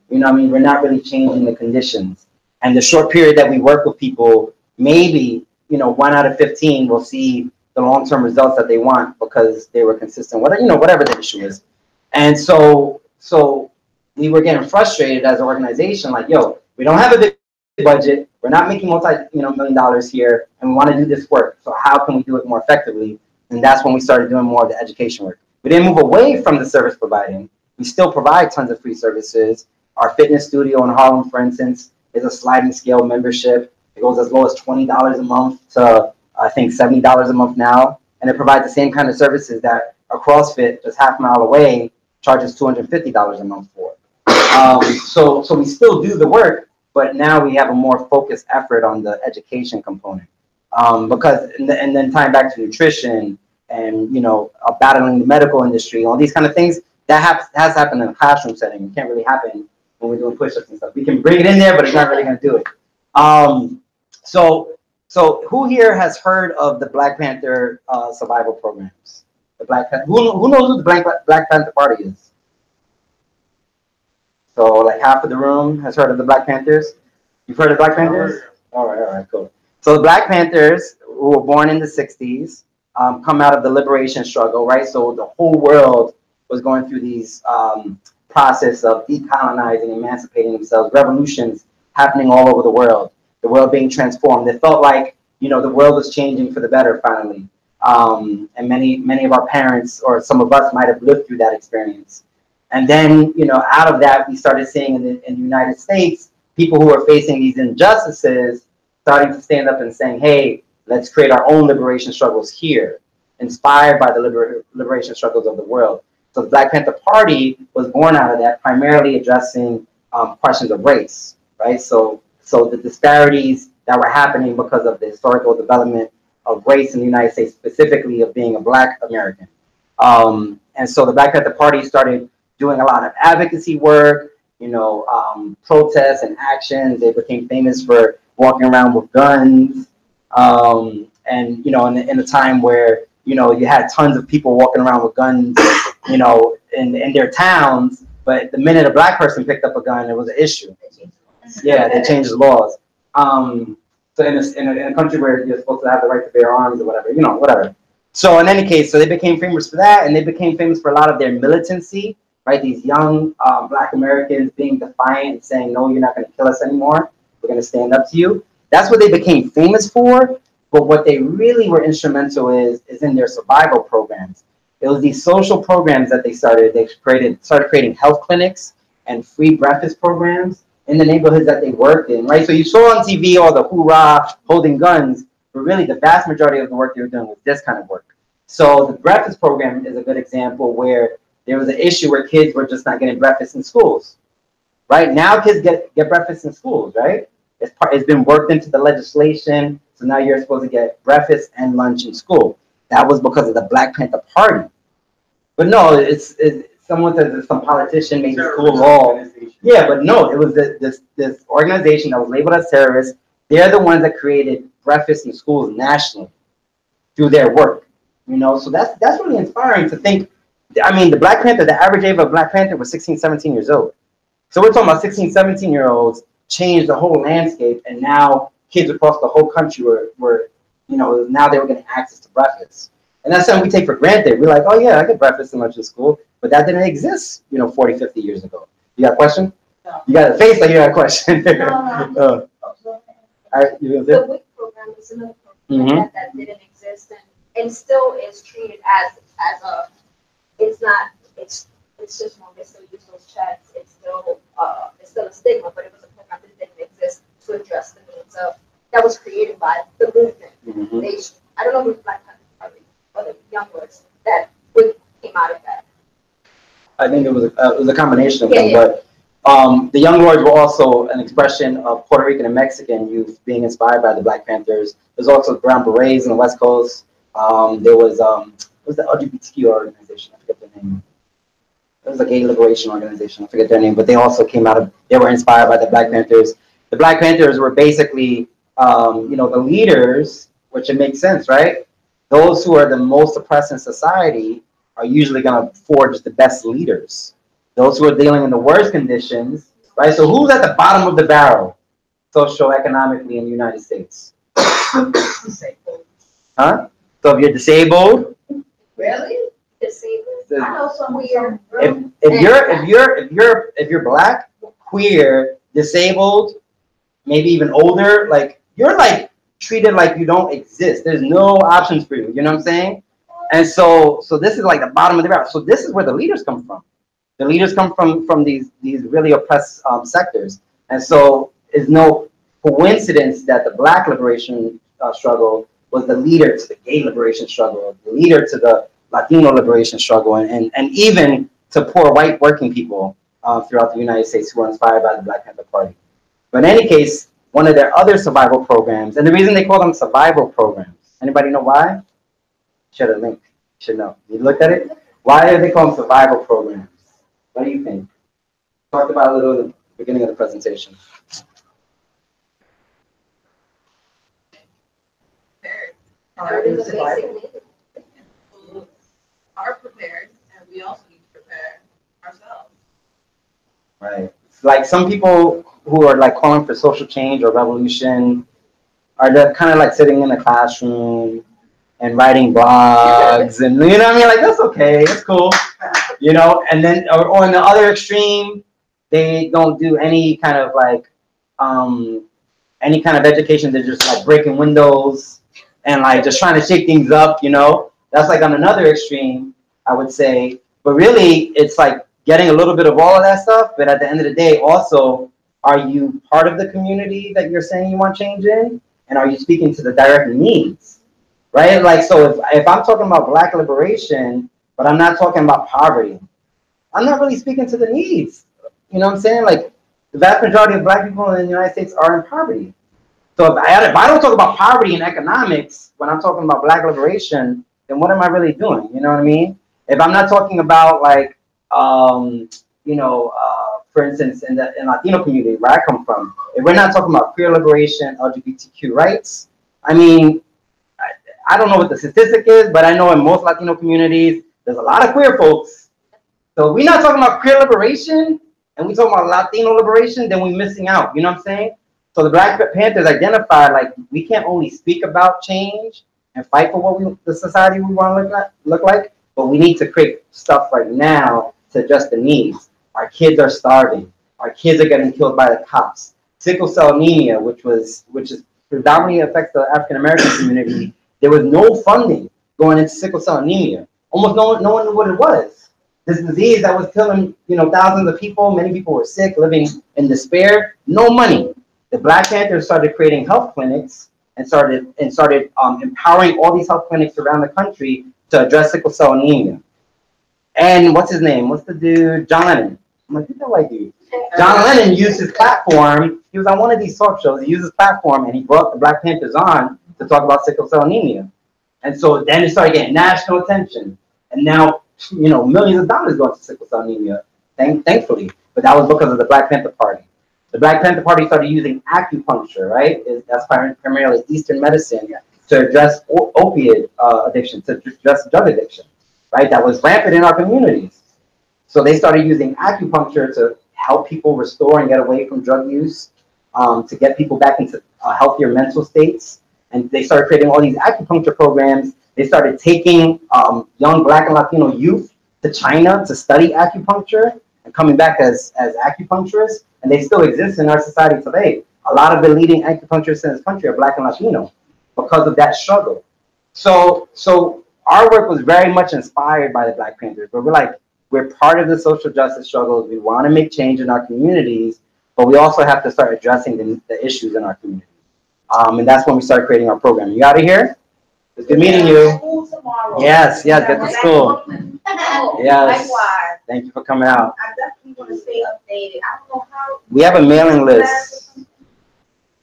We're not really changing the conditions. And the short period that we work with people, maybe, 1 out of 15 will see the long-term results that they want because they were consistent, whatever the issue is. And so we were getting frustrated as an organization, like, yo, we don't have a big budget, we're not making $multi-million here, and we want to do this work. So how can we do it more effectively? And that's when we started doing more of the education work. We didn't move away from the service providing. We still provide tons of free services. Our fitness studio in Harlem, for instance, is a sliding scale membership. It goes as low as $20 a month to I think $70 a month now, and it provides the same kind of services that a CrossFit just half a mile away charges $250 a month for. So we still do the work, but now we have a more focused effort on the education component. Because and then tying back to nutrition and battling the medical industry, all these kind of things that has happened in a classroom setting. It can't really happen when we're doing push-ups and stuff. We can bring it in there, but it's not really going to do it. So who here has heard of the Black Panther survival programs? The Black Panther. Who knows who the Black Panther Party is? So like half of the room has heard of the Black Panthers. You've heard of Black Panthers? All right, cool. So the Black Panthers, who were born in the 60s, come out of the liberation struggle, right? So the whole world was going through these process of decolonizing, emancipating themselves, revolutions happening all over the world being transformed. It felt like, you know, the world was changing for the better finally. And many of our parents or some of us might have lived through that experience. And then, you know, out of that, we started seeing in the United States, people who are facing these injustices starting to stand up and saying, hey, let's create our own liberation struggles here, inspired by the liberation struggles of the world. So the Black Panther Party was born out of that, primarily addressing questions of race, right? So the disparities that were happening because of the historical development of race in the United States, specifically of being a Black American. And so the Black Panther Party started doing a lot of advocacy work, you know, protests and actions. They became famous for walking around with guns. And, you know, in a time where, you know, you had tons of people walking around with guns, you know, in their towns, but the minute a Black person picked up a gun, it was an issue. Yeah, they changed the laws. So in a country where you're supposed to have the right to bear arms or whatever, you know, whatever. So in any case, so they became famous for that, and they became famous for a lot of their militancy, right? These young Black Americans being defiant and saying, no, you're not going to kill us anymore. We're going to stand up to you. That's what they became famous for. But what they really were instrumental is in their survival programs. It was these social programs that they started. They started creating health clinics and free breakfast programs in the neighborhoods that they worked in, right? So you saw on TV all the hoorah holding guns, but really the vast majority of the work they were doing was this kind of work. So the breakfast program is a good example where there was an issue where kids were just not getting breakfast in schools. Right now, kids get breakfast in schools, right? It's been worked into the legislation, so now you're supposed to get breakfast and lunch in school. That was because of the Black Panther Party. But no, it's someone says it's some politician made the school law. Yeah, but no, it was this organization that was labeled as terrorists. They're the ones that created breakfast in schools nationally through their work. You know, so that's really inspiring to think. I mean, the Black Panther, the average age of a Black Panther was 16, 17 years old. So we're talking about 16, 17-year-olds changed the whole landscape, and now kids across the whole country were, you know, now they were getting access to breakfast. And that's something we take for granted. We're like, oh yeah, I get breakfast and lunch in school, but that didn't exist, you know, 40, 50 years ago. You got a question? No. You got a face like you got a question. No. All right, you gonna say? The WIC program is another program that didn't exist and still is treated as a, it's not, it's just more, they still use those checks, it's still a stigma, but it was a program that didn't exist to address the needs of, that was created by the movement. They, I don't know who Black Panther Party or the Young Lords that came out of that. I think it was a combination of them, but the Young Lords were also an expression of Puerto Rican and Mexican youth being inspired by the Black Panthers. There's also Brown Berets in the West Coast. There was what was the LGBTQ organization? I forget their name. It was a gay liberation organization. I forget their name, but they also came out of. They were inspired by the Black Panthers. The Black Panthers were basically, you know, the leaders, which it makes sense, right? Those who are the most oppressed in society are usually going to forge the best leaders. Those who are dealing in the worst conditions, right? So who's at the bottom of the barrel, socioeconomically in the United States? Huh? So if you're disabled, Really? Disabled? I know some weird. if you're Black, queer, disabled, maybe even older, like you're like treated like you don't exist. There's no options for you. You know what I'm saying? And so this is like the bottom of the barrel. So this is where the leaders come from. The leaders come from these really oppressed sectors. And so it's no coincidence that the Black liberation struggle was the leader to the gay liberation struggle, the leader to the Latino liberation struggle, and even to poor white working people throughout the United States who were inspired by the Black Panther Party. But in any case, one of their other survival programs, and the reason they call them survival programs, anybody know why? Should have linked. Should know. You looked at it? Why are they called survival programs? What do you think? Talked about a little at the beginning of the presentation. Are prepared, and we also need to prepare ourselves. Right. like some people who are like calling for social change or revolution are the kind of like sitting in a classroom and writing blogs and you know what I mean? Like that's okay, it's cool. You know, and then or in the other extreme, they don't do any kind of like any kind of education. They're just like breaking windows and like just trying to shake things up, you know. That's like on another extreme, I would say. But really, it's like getting a little bit of all of that stuff. But at the end of the day, also, are you part of the community that you're saying you want change in? And are you speaking to the direct needs? Right? Like, so if I'm talking about Black liberation, but I'm not talking about poverty, I'm not really speaking to the needs. You know what I'm saying? Like, the vast majority of Black people in the United States are in poverty. So if I don't talk about poverty and economics when I'm talking about Black liberation, then what am I really doing? You know what I mean? If I'm not talking about like, you know, for instance, in the Latino community where I come from, if we're not talking about queer liberation, LGBTQ rights, I mean, I don't know what the statistic is, but I know in most Latino communities, there's a lot of queer folks. So if we're not talking about queer liberation and we talking about Latino liberation, then we're missing out. You know what I'm saying? So the Black Panthers identified like we can't only speak about change and fight for what the society we want to look like, but we need to create stuff right now to address the needs. Our kids are starving. Our kids are getting killed by the cops. Sickle cell anemia, which is predominantly affects the African American community. There was no funding going into sickle cell anemia. Almost no one knew what it was. This disease that was killing, you know, thousands of people. Many people were sick, living in despair. No money. The Black Panthers started creating health clinics and started empowering all these health clinics around the country to address sickle cell anemia. And what's his name? What's the dude? John Lennon. I'm like, who's that white dude? John Lennon used his platform. He was on one of these talk shows. He used his platform and he brought the Black Panthers on to talk about sickle cell anemia. And so then it started getting national attention. And now, you know, millions of dollars going to sickle cell anemia, thankfully. But that was because of the Black Panther Party. The Black Panther Party started using acupuncture, right? That's primarily Eastern medicine to address opiate addiction, to address drug addiction, right? That was rampant in our communities. So they started using acupuncture to help people restore and get away from drug use, to get people back into healthier mental states. And they started creating all these acupuncture programs. They started taking young Black and Latino youth to China to study acupuncture and coming back as acupuncturists. And they still exist in our society today. A lot of the leading acupuncturists in this country are Black and Latino because of that struggle. So our work was very much inspired by the Black Panthers, but we're part of the social justice struggles. We want to make change in our communities, but we also have to start addressing the issues in our community. And that's when we started creating our program. You out of here? It's good meeting you. Yes, get to school. Yes. Thank you for coming out. I definitely want to stay updated. I don't know how. We have a mailing list. I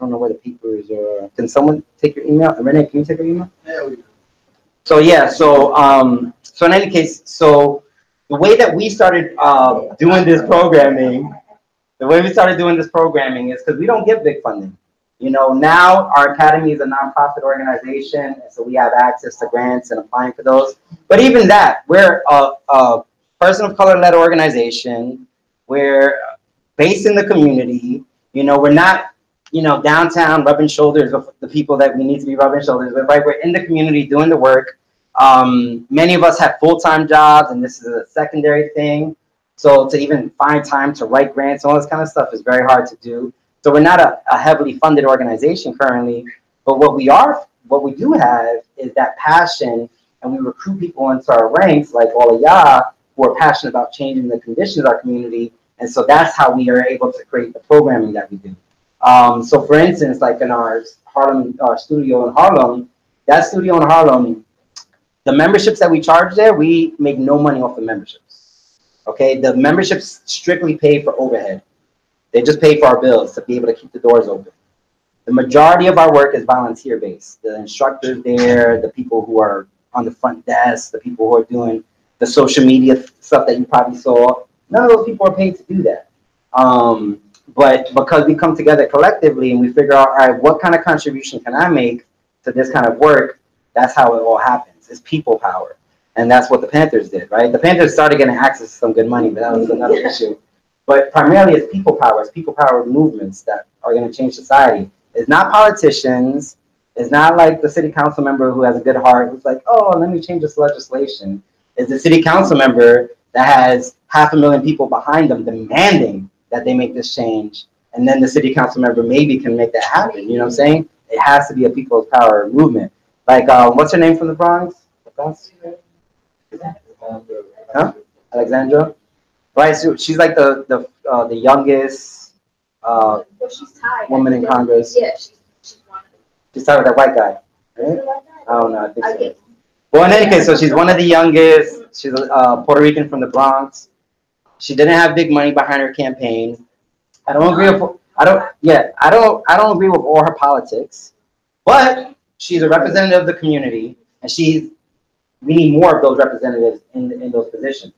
don't know where the papers are. Can someone take your email? Renee, can you take your email? Yeah, we do. So in any case, so the way that we started doing this programming, is because we don't get big funding. You know, now our academy is a nonprofit organization, and so we have access to grants and applying for those. But even that, we're a person of color-led organization. We're based in the community. You know, we're not, you know, downtown rubbing shoulders with the people that we need to be rubbing shoulders with, right? We're in the community doing the work. Many of us have full-time jobs, and this is a secondary thing. So to even find time to write grants and all this kind of stuff is very hard to do. So we're not a heavily funded organization currently, but what we do have is that passion, and we recruit people into our ranks, like all of y'all, who are passionate about changing the conditions of our community. And so that's how we are able to create the programming that we do. So for instance, like in our studio in Harlem, the memberships that we charge there, we make no money off the memberships. Okay, the memberships strictly pay for overhead. They just pay for our bills to be able to keep the doors open. The majority of our work is volunteer-based. The instructors there, the people who are on the front desk, the people who are doing the social media stuff that you probably saw, none of those people are paid to do that. But because we come together collectively and we figure out, all right, what kind of contribution can I make to this kind of work, that's how it all happens. It's people power. And that's what the Panthers did, right? The Panthers started getting access to some good money, but that was another issue. But primarily it's people power. It's people power movements that are going to change society. It's not politicians. It's not like the city council member who has a good heart who's like, oh, let me change this legislation. It's the city council member that has 500,000 people behind them demanding that they make this change. And then the city council member maybe can make that happen. You know what I'm saying? It has to be a people's power movement. Like, what's her name from the Bronx? Huh? Alexandra? Right, so she's like the youngest Well, she's tied. woman in Congress. Yeah, she's one of them. She's tied with that white guy, Is right? it like that? I don't know, I think I so. get. Well, in any case, so she's one of the youngest. She's Puerto Rican from the Bronx. She didn't have big money behind her campaign. I don't agree with. I don't agree with all her politics, but she's a representative of the community, and we need more of those representatives in those positions,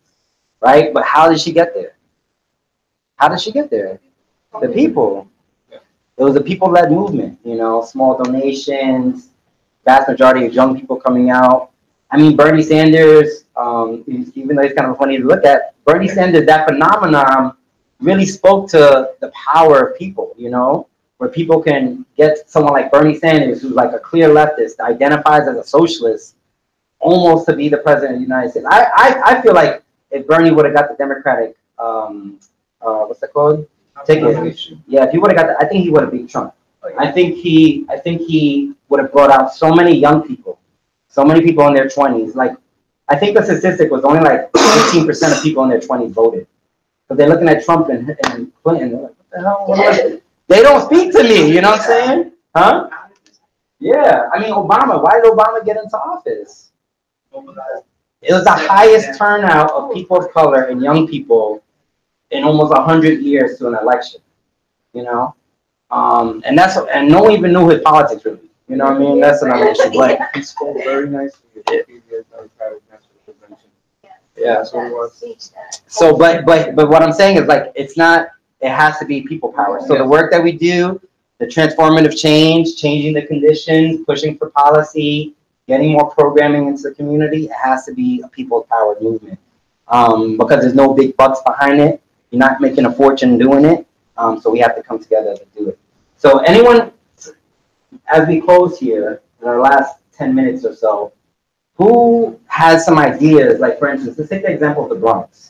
right? But how did she get there? How did she get there? The people. It was a people-led movement, you know, small donations, vast majority of young people coming out. I mean, Bernie Sanders, even though he's kind of funny to look at, Bernie Sanders, that phenomenon really spoke to the power of people, you know, where people can get someone like Bernie Sanders, who's like a clear leftist, identifies as a socialist, almost to be the president of the United States. I feel like if Bernie would have got the Democratic, what's that called? Ticket. Yeah, if he would have got that, I think he would have beat Trump. I think he would have brought out so many young people, so many people in their 20s. Like, I think the statistic was only like 15% of people in their 20s voted. But they're looking at Trump and Clinton. They're like, what the hell? They don't speak to me. You know what I'm saying? Huh? Yeah. I mean, Obama. Why did Obama get into office? It was the highest turnout of people of color and young people in almost 100 years to an election. You know, and no one even knew his politics really. You know what I mean? That's another issue. But He spoke very nicely. yeah. That's what it was. So, but what I'm saying is like it's not. It has to be people power. So the work that we do, the transformative change, changing the conditions, pushing for policy, getting more programming into the community, it has to be a people power movement. Because there's no big bucks behind it. You're not making a fortune doing it. So we have to come together to do it. So anyone, as we close here in our last 10 minutes or so, who has some ideas? Like for instance, let's take the example of the Bronx.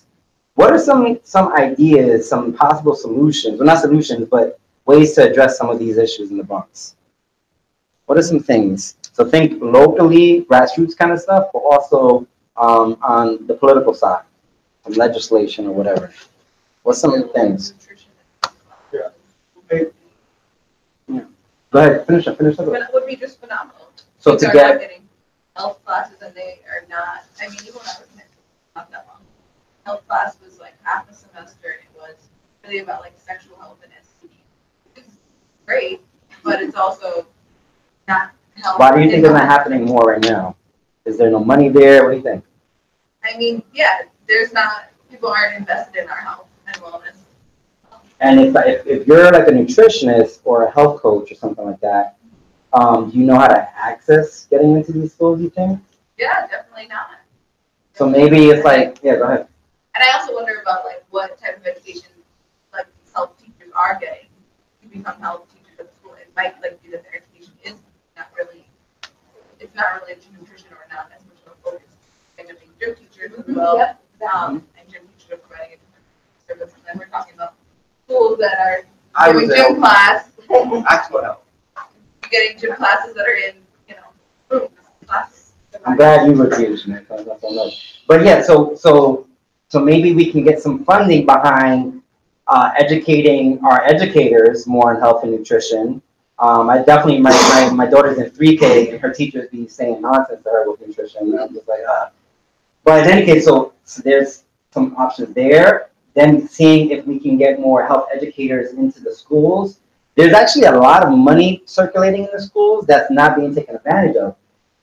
What are some ideas, some possible solutions? Well, not solutions, but ways to address some of these issues in the Bronx. What are some things? So think locally, grassroots kind of stuff, but also on the political side, some legislation or whatever. What's some of the things? Yeah. Go ahead, finish up. It would be just phenomenal. So Kids to are get not getting health classes and they are not, I mean, even when I was in not that long. Health class was like half a semester and it was really about like sexual health and STD. It's great, but it's also not health. Why do you think it's not happening more right now? Is there no money there? What do you think? I mean, yeah, people aren't invested in our health and wellness. And if you're like a nutritionist or a health coach or something like that, do you know how to access getting into these schools, you think? Yeah, definitely not. So maybe it's like, yeah, go ahead. And I also wonder about like what type of education like these health teachers are getting to become health teachers at school. It might like be that their education is it's not really to nutrition or not as much of a focus. And I think gym teachers as well. Yep. And gym teachers are providing a service. And then we're talking about schools that are doing gym class. Actual help. Getting gym classes that are in, classes. I'm glad you were teaching it, because I don't know. But yeah, so maybe we can get some funding behind educating our educators more on health and nutrition. I definitely, my daughter's in 3K and her teachers be saying nonsense to her with nutrition. And I'm just like, But in any case, so there's some options there. Then seeing if we can get more health educators into the schools. There's actually a lot of money circulating in the schools that's not being taken advantage of.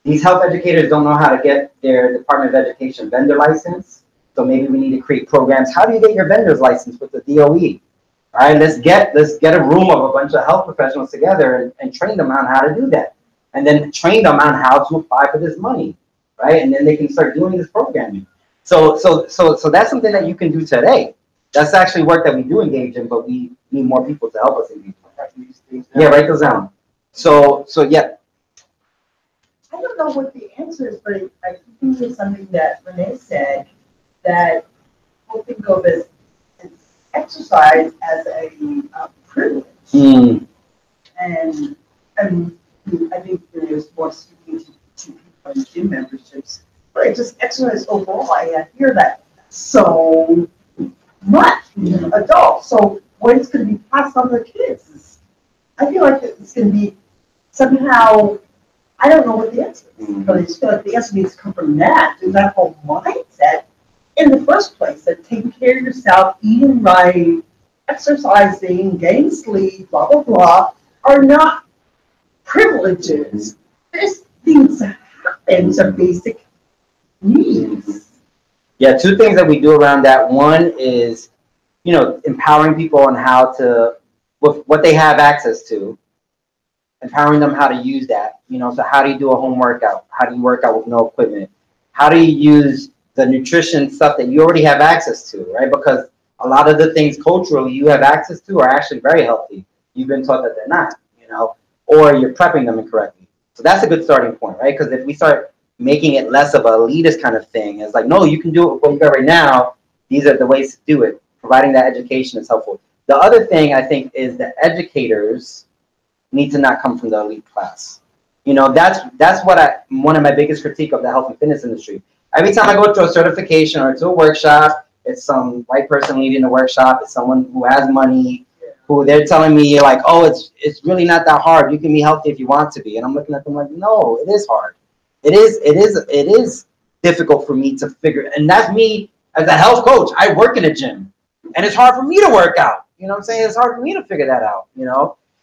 These health educators don't know how to get their Department of Education vendor license. So maybe we need to create programs. How do you get your vendor's license with the DOE? All right, let's get a room of a bunch of health professionals together and train them on how to do that. And then train them on how to apply for this money, right? And then they can start doing this programming. So that's something that you can do today. That's actually work that we do engage in, but we need more people to help us engage in. Yeah, write those down. So yeah. I don't know what the answer is, but I think it's something that Renee said, that people think of as exercise as a privilege. Mm. And I think there's more speaking to people in gym memberships, but just exercise overall, I hear that so much from adults. So when it's going to be passed on to kids, I feel like it's going to be somehow, I don't know what the answer is, but I just feel like the answer needs to come from that whole mindset in the first place, that taking care of yourself, eating right, exercising, getting sleep, blah, blah, blah, are not privileges. There's things that happen to basic needs. Yeah, two things that we do around that. One is, empowering people on how to, with what they have access to, empowering them how to use that. So how do you do a home workout? How do you work out with no equipment? How do you use the nutrition stuff that you already have access to, right? Because a lot of the things culturally you have access to are actually very healthy. You've been taught that they're not, or you're prepping them incorrectly. So that's a good starting point, right? Because if we start making it less of an elitist kind of thing, it's like, no, you can do it with what you got right now. These are the ways to do it. Providing that education is helpful. The other thing I think is that educators need to not come from the elite class. That's what one of my biggest critique of the health and fitness industry. Every time I go to a certification or to a workshop, it's some white person leading the workshop. It's someone who has money, who they're telling me like, oh, it's really not that hard. You can be healthy if you want to be. And I'm looking at them like, no, it is hard. It is difficult for me to figure. And that's me as a health coach. I work in a gym, and it's hard for me to work out. You know what I'm saying? It's hard for me to figure that out.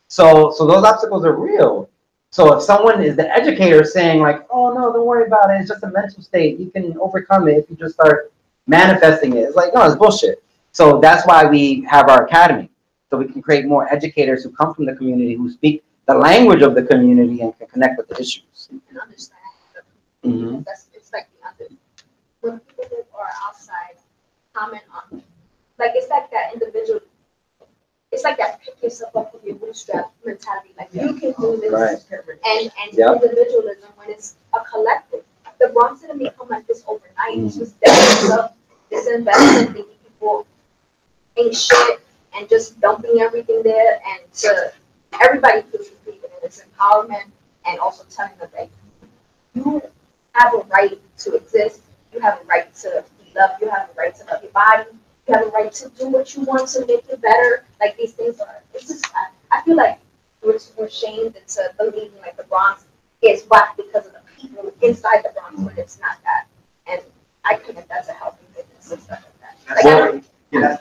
So those obstacles are real. So if someone is the educator saying like, oh no, don't worry about it, it's just a mental state, you can overcome it if you just start manifesting it. It's like, no, it's bullshit. So that's why we have our academy. So we can create more educators who come from the community, who speak the language of the community and can connect with the issues. And understand. Mm-hmm. It's like when people who are outside comment on, like it's like that individual. It's like that pick yourself up with your bootstrap mentality. Like you can do this, right. and individualism when it's a collective. The Bronx didn't become like this overnight. It's just this investment thinking people ain't shit and just dumping everything there, and to everybody feels included in this empowerment, and also telling them that you have a right to exist. You have a right to be loved. You have a right to love your body. You have a right to do what you want to make it better. Like these things are, it's just, I feel like we're shamed into believing like the Bronx is black because of the people inside the Bronx when it's not that. And I connect that to health and fitness and stuff like that.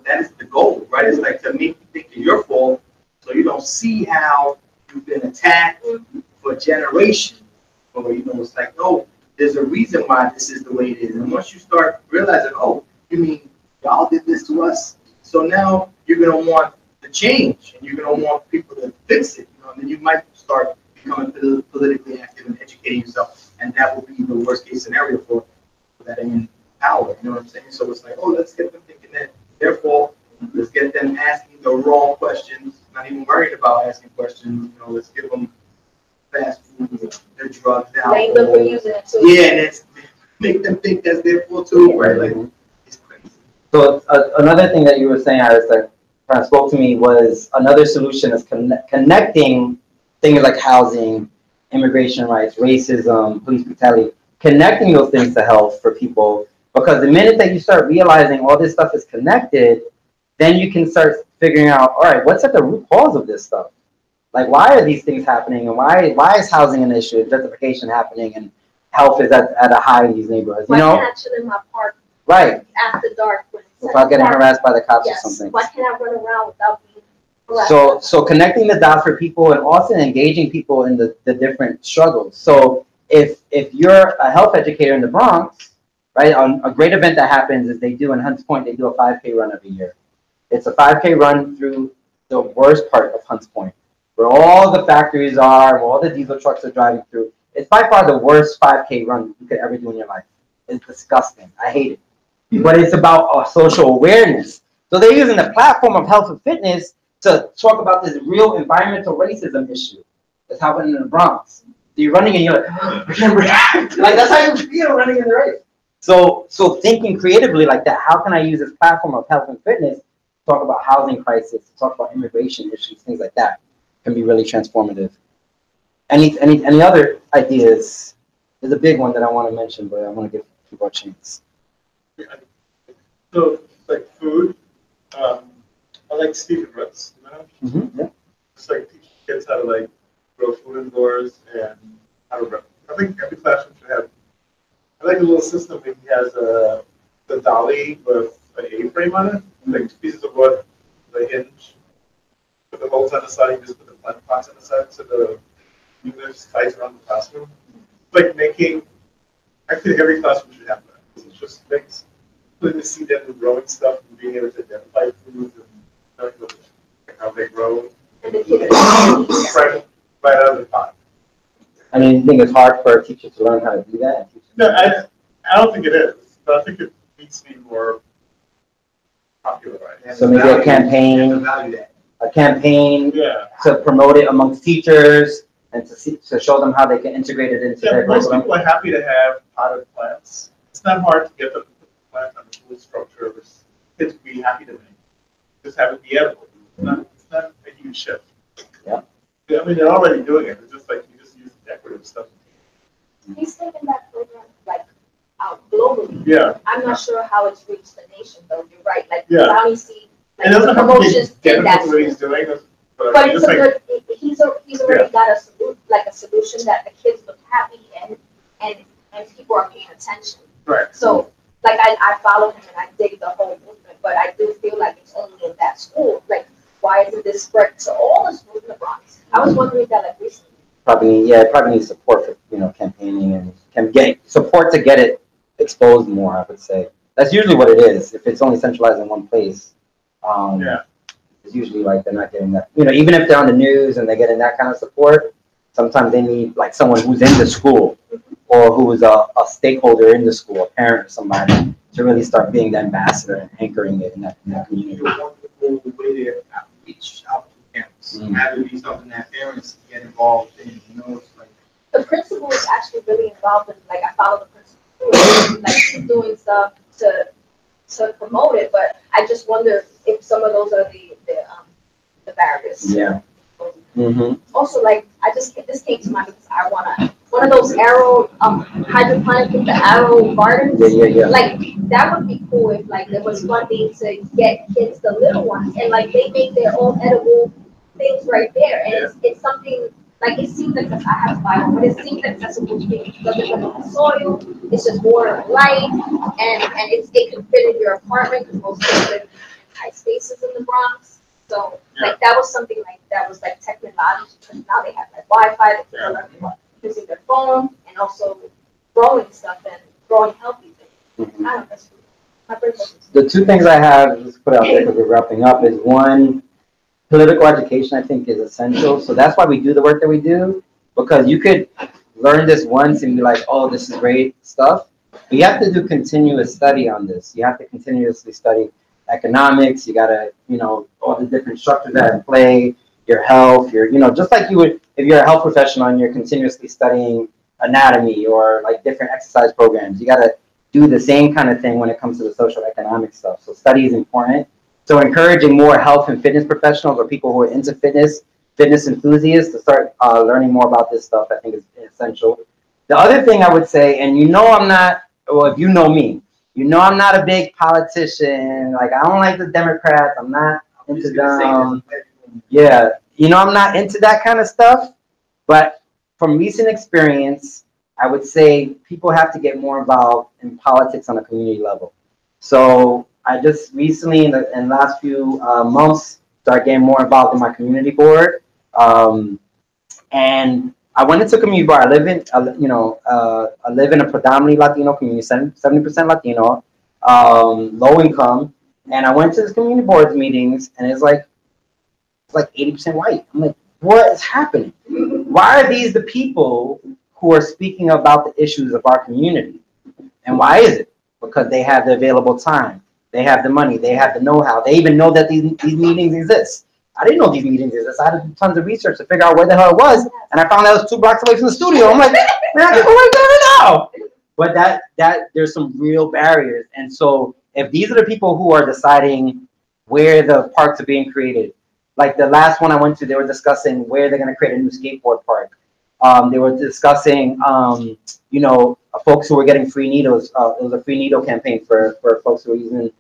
That's the goal, right? It's like to make you think it's your fault, so you don't see how you've been attacked for generations. Or it's like, oh, there's a reason why this is the way it is. And once you start realizing, oh, you mean y'all did this to us, so now you're gonna want the change, and you're gonna want people to fix it. And then you might start becoming politically active and educating yourself, and that will be the worst case scenario for that in power. You know what I'm saying? So it's like, oh, let's get them thinking that therefore, let's get them asking the wrong questions, not even worried about asking questions. Let's give them fast food, their drugs, down. Blame them for using it too. Yeah, and it's make them think that's their fault too, right? Like. So another thing that you were saying, Iris, that kind of spoke to me was another solution is connecting things like housing, immigration rights, racism, police brutality, connecting those things to health for people. Because the minute that you start realizing all this stuff is connected, then you can start figuring out, all right, what's at the root cause of this stuff? Like, why are these things happening? And why is housing an issue, gentrification happening, and health is at a high in these neighborhoods? Why can't I chill in my park? Right. After dark. Without getting harassed by the cops or something. Why can't I run around without being harassed? So connecting the dots for people and also engaging people in the different struggles. So if you're a health educator in the Bronx, right, on a great event that happens is they do in Hunts Point, they do a 5K run every year. It's a 5K run through the worst part of Hunts Point, where all the factories are, where all the diesel trucks are driving through. It's by far the worst 5K run you could ever do in your life. It's disgusting. I hate it. But it's about social awareness. So they're using the platform of health and fitness to talk about this real environmental racism issue that's happening in the Bronx. So you're running and you're like, I can't breathe. Like that's how you feel running in the race. So thinking creatively like that, how can I use this platform of health and fitness to talk about housing crisis, to talk about immigration issues, things like that, can be really transformative. Any other ideas? There's a big one that I want to mention, but I want to give people a chance. So, like food, I like Stephen Roots, you know? Mm-hmm. Yeah. Just like teaching kids how to like grow food indoors and how to run. I think every classroom should have. I like a little system where he has the dolly with an A-frame on it, like 2 pieces of wood, the hinge, put the holes on the side, you just put the plant pots on the side, so the units ties around the classroom. Like making, I think every classroom should have that. It's just makes, putting to see them growing stuff and being able to identify foods and like how they grow. And the kids. Right out of the pot. I mean, you think it's hard for a teacher to learn how to do that? No, I don't think it is, but I think it needs to be more popularized. So maybe a campaign, to promote it amongst teachers and to show them how they can integrate it into their most curriculum. people are happy to have potted plants. It's not hard to get them to put the plant on the food structure of this. Kids would be happy to make. Just have it be edible. It's not a huge shift. Yeah. I mean, they're already doing it. It's just like you just use decorative stuff. He's taking that program like out globally. Yeah. I'm not sure how it's reached the nation though. You're right. Like Yeah. I only see like It doesn't the have to be promotions in that identical to what he's school. doing, but But it's just a like, good. He's already got a solution that the kids look happy and people are paying attention. right. So like I follow him and I dig the whole movement, but I do feel like it's only in that school. Like why isn't this spread to all the schools in the Bronx? I was wondering that like recently. Probably needs support for campaigning and can get support to get it exposed more. I would say that's usually what it is. If it's only centralized in one place, it's usually like they're not getting that. Even if they're on the news and they're getting that kind of support, sometimes they need like someone who's in the school or who is a stakeholder in the school, a parent or somebody, to really start being the ambassador and anchoring it in that community. Wonderful way to reach out to parents. Have to be something that parents get involved in. It's like The principal is actually really involved in, like, I follow the principal, like, she's doing stuff to promote it, but I just wonder if some of those are the barriers. Yeah. Mm-hmm. Also, like, this came to mind because I one of those arrow, hydroponic with the arrow gardens. Yeah. Like, that would be cool if, like, there was funding to get kids, the little ones, and, like, they make their own edible things right there, and it's something. Like it seems like I have to buy one, but it seems accessible to me because it's in the soil, it's just water and light, and it can fit in your apartment because most kids live in tight spaces in the Bronx. So like that was something like that was like technology because now they have like Wi-Fi, they can learn using their phone and also growing stuff and growing healthy things. I don't know, that's my birthday. The two things I have, let's put out there because we're wrapping up, is one, political education, I think, is essential. So that's why we do the work that we do, because you could learn this once and be like, oh, this is great stuff. But you have to do continuous study on this. You have to continuously study economics. You got to, all the different structures that are in play, your health, just like you would, if you're a health professional and you're continuously studying anatomy or like different exercise programs, you got to do the same kind of thing when it comes to the social economic stuff. So study is important. So encouraging more health and fitness professionals or people who are into fitness enthusiasts to start learning more about this stuff, I think is essential. The other thing I would say, and I'm not, well, if you know me, I'm not a big politician. Like, I don't like the Democrats. I'm not into them. Yeah. I'm not into that kind of stuff. But from recent experience, I would say people have to get more involved in politics on a community level. So I just recently, in the last few months, started getting more involved in my community board. And I went into community board. I live in a predominantly Latino community, 70% Latino, low income. And I went to this community board meetings, and it's like 80% white. I'm like, what is happening? Why are these the people who are speaking about the issues of our community? And why is it? Because they have the available time. They have the money. They have the know-how. They even know that these meetings exist. I didn't know these meetings exist. I had to do tons of research to figure out where the hell it was, and I found out it was 2 blocks away from the studio. I'm like, man, I can go right there right now. But that there's some real barriers, and so if these are the people who are deciding where the parks are being created, like the last one I went to, they were discussing where they're going to create a new skateboard park. They were discussing, folks who were getting free needles. It was a free needle campaign for folks who were using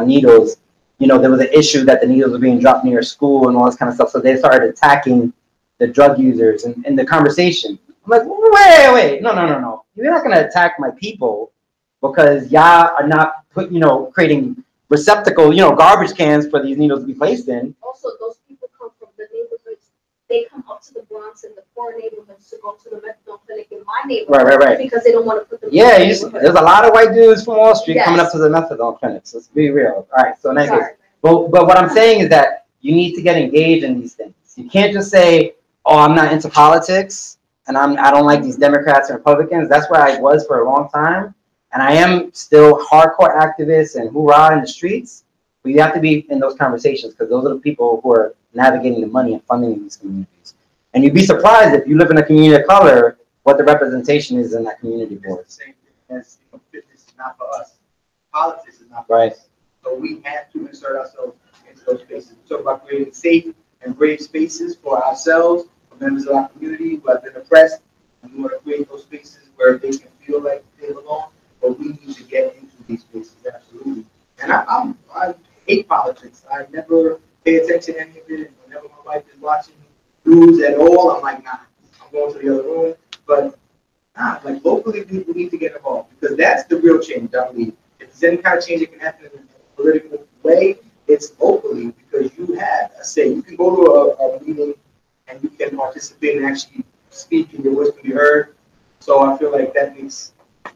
needles. There was an issue that the needles were being dropped near school and all this kind of stuff. So they started attacking the drug users in the conversation. I'm like, wait, no. You're not going to attack my people because y'all are not creating receptacle, garbage cans for these needles to be placed in. Also, those people come from the neighborhoods. They come up to the Bronx and the poor neighborhoods to go to the methadone clinic in my neighborhood. Right. Because they don't want to put them. Yeah, there's a lot of white dudes from Wall Street Yes. coming up to the methadone clinics. Let's be real. All right, so in that case, but what I'm saying is that you need to get engaged in these things. You can't just say, "Oh, I'm not into politics and I don't like these Democrats and Republicans." That's where I was for a long time, and I am still hardcore activist and hoorah in the streets. But you have to be in those conversations because those are the people who are navigating the money and funding these communities. And you'd be surprised if you live in a community of color, what the representation is in that community board. It's the same thing as fitness is not for us. Politics is not for us. So we have to insert ourselves into those spaces. We talk about creating safe and brave spaces for ourselves, for members of our community who have been oppressed, and we want to create those spaces where they can feel like they belong. But we need to get into these spaces, absolutely. And I hate politics. I never pay attention to any of it. Whenever my wife is watching news at all, I'm like, nah, I'm going to the other room. But like locally, we need to get involved because that's the real change, I believe. If there's any kind of change that can happen in a political way, it's locally because you have a say. You can go to a meeting and you can participate and actually speak and your voice can be heard. So I feel like that makes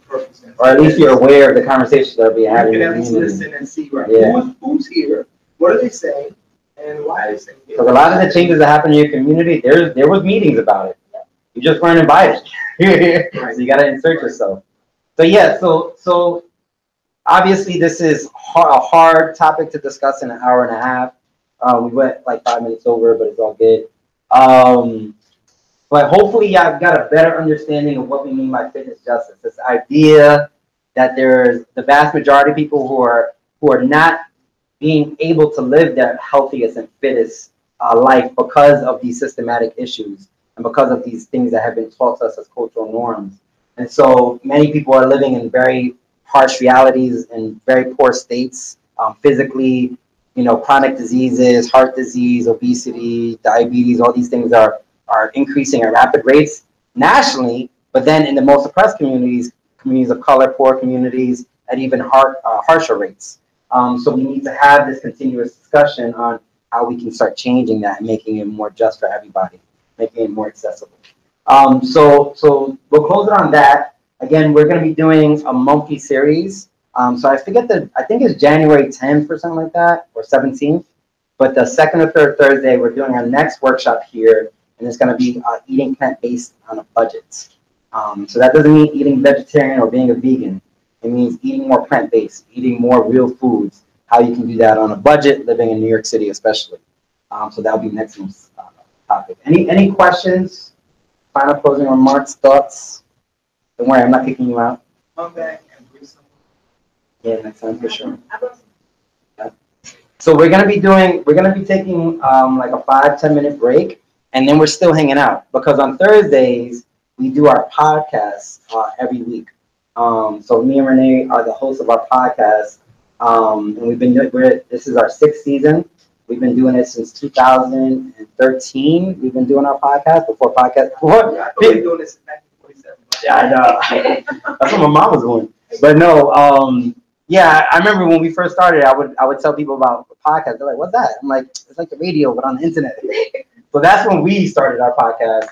perfect sense. Or at least you're aware of the conversations that are being had in You the can at least community. listen and see, right? Who's here? What are they saying? And why are they saying it? Because a lot of the changes that happen in your community, there was meetings about it. You just weren't invited. So you got to insert yourself. So yeah, so obviously this is a hard topic to discuss in an hour and a half. We went like 5 minutes over, but it's all good. But hopefully y'all got a better understanding of what we mean by fitness justice. This idea that there's the vast majority of people who are not being able to live their healthiest and fittest life because of these systematic issues and because of these things that have been taught to us as cultural norms. And so many people are living in very harsh realities and very poor states, physically, chronic diseases, heart disease, obesity, diabetes, all these things are increasing at rapid rates nationally, but then in the most oppressed communities of color, poor communities, at even harsher rates. So we need to have this continuous discussion on how we can start changing that and making it more just for everybody, making it more accessible. So we'll close it on that. Again, we're going to be doing a monthly series. So I think it's January 10th or something like that, or 17th. But the second or third Thursday, we're doing our next workshop here, and it's going to be eating plant-based on a budget. So that doesn't mean eating vegetarian or being a vegan. It means eating more plant-based, eating more real foods, how you can do that on a budget, living in New York City especially. So that'll be next month's topic. Any questions, final closing remarks, thoughts? Don't worry, I'm not kicking you out. Come back and bring some. Yeah, next time for sure. Yeah. So we're gonna be taking like a 5-10 minute break, and then we're still hanging out because on Thursdays we do our podcast every week. So me and Renee are the hosts of our podcast, and this is our 6th season. We've been doing it since 2013. We've been doing our podcast before podcast. I thought we were doing this back in 1947. Yeah, I know. That's what my mom was doing. But no, yeah, I remember when we first started, I would tell people about the podcast. They're like, "What's that?" I'm like, "It's like the radio, but on the internet." So that's when we started our podcast.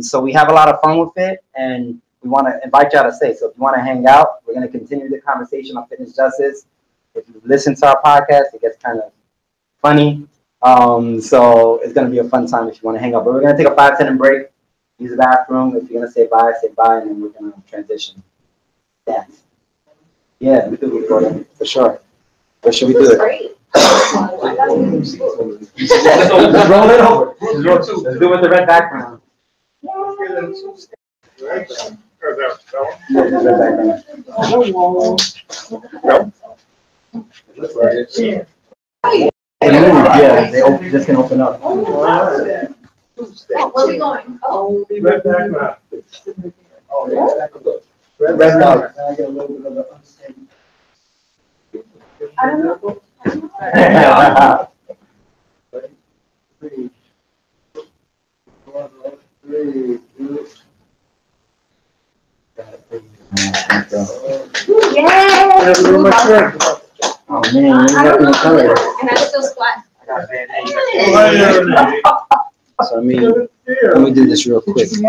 So we have a lot of fun with it, and we want to invite y'all to stay. So if you want to hang out, we're going to continue the conversation on fitness justice. If you listen to our podcast, it gets kind of funny. So it's going to be a fun time if you want to hang out. But we're going to take a 5-10 minute break, use the bathroom. If you're going to say bye, and then we're going to transition. Yeah, we do recording for sure. Or should we This do is it? great. Just roll it over. Let's do it with the red background. Right? Or that one? Yeah, just red background. Yeah, they just can open up. Oh, where are we going? Oh. Red background. Red light. I get a little bit of the unstable. I don't know. Three. 3, 2. Yeah. Oh man, you're not in color. And I still squat. So let me do this real quick. I should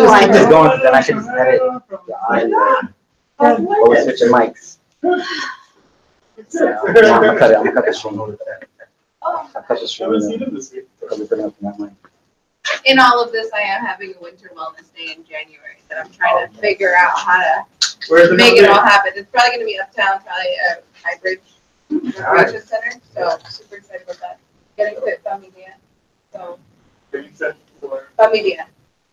just keep this going, so then I can just edit the eyes. Or we switch the mics. No, I'm gonna cut the stream. I'll cut the stream. Because we're putting up that mic. In all of this, I am having a winter wellness day in January that I'm trying to figure out how to make it all happen. It's probably going to be uptown, probably a hybrid recreation center. So super excited about that. Getting fit familia. So familia.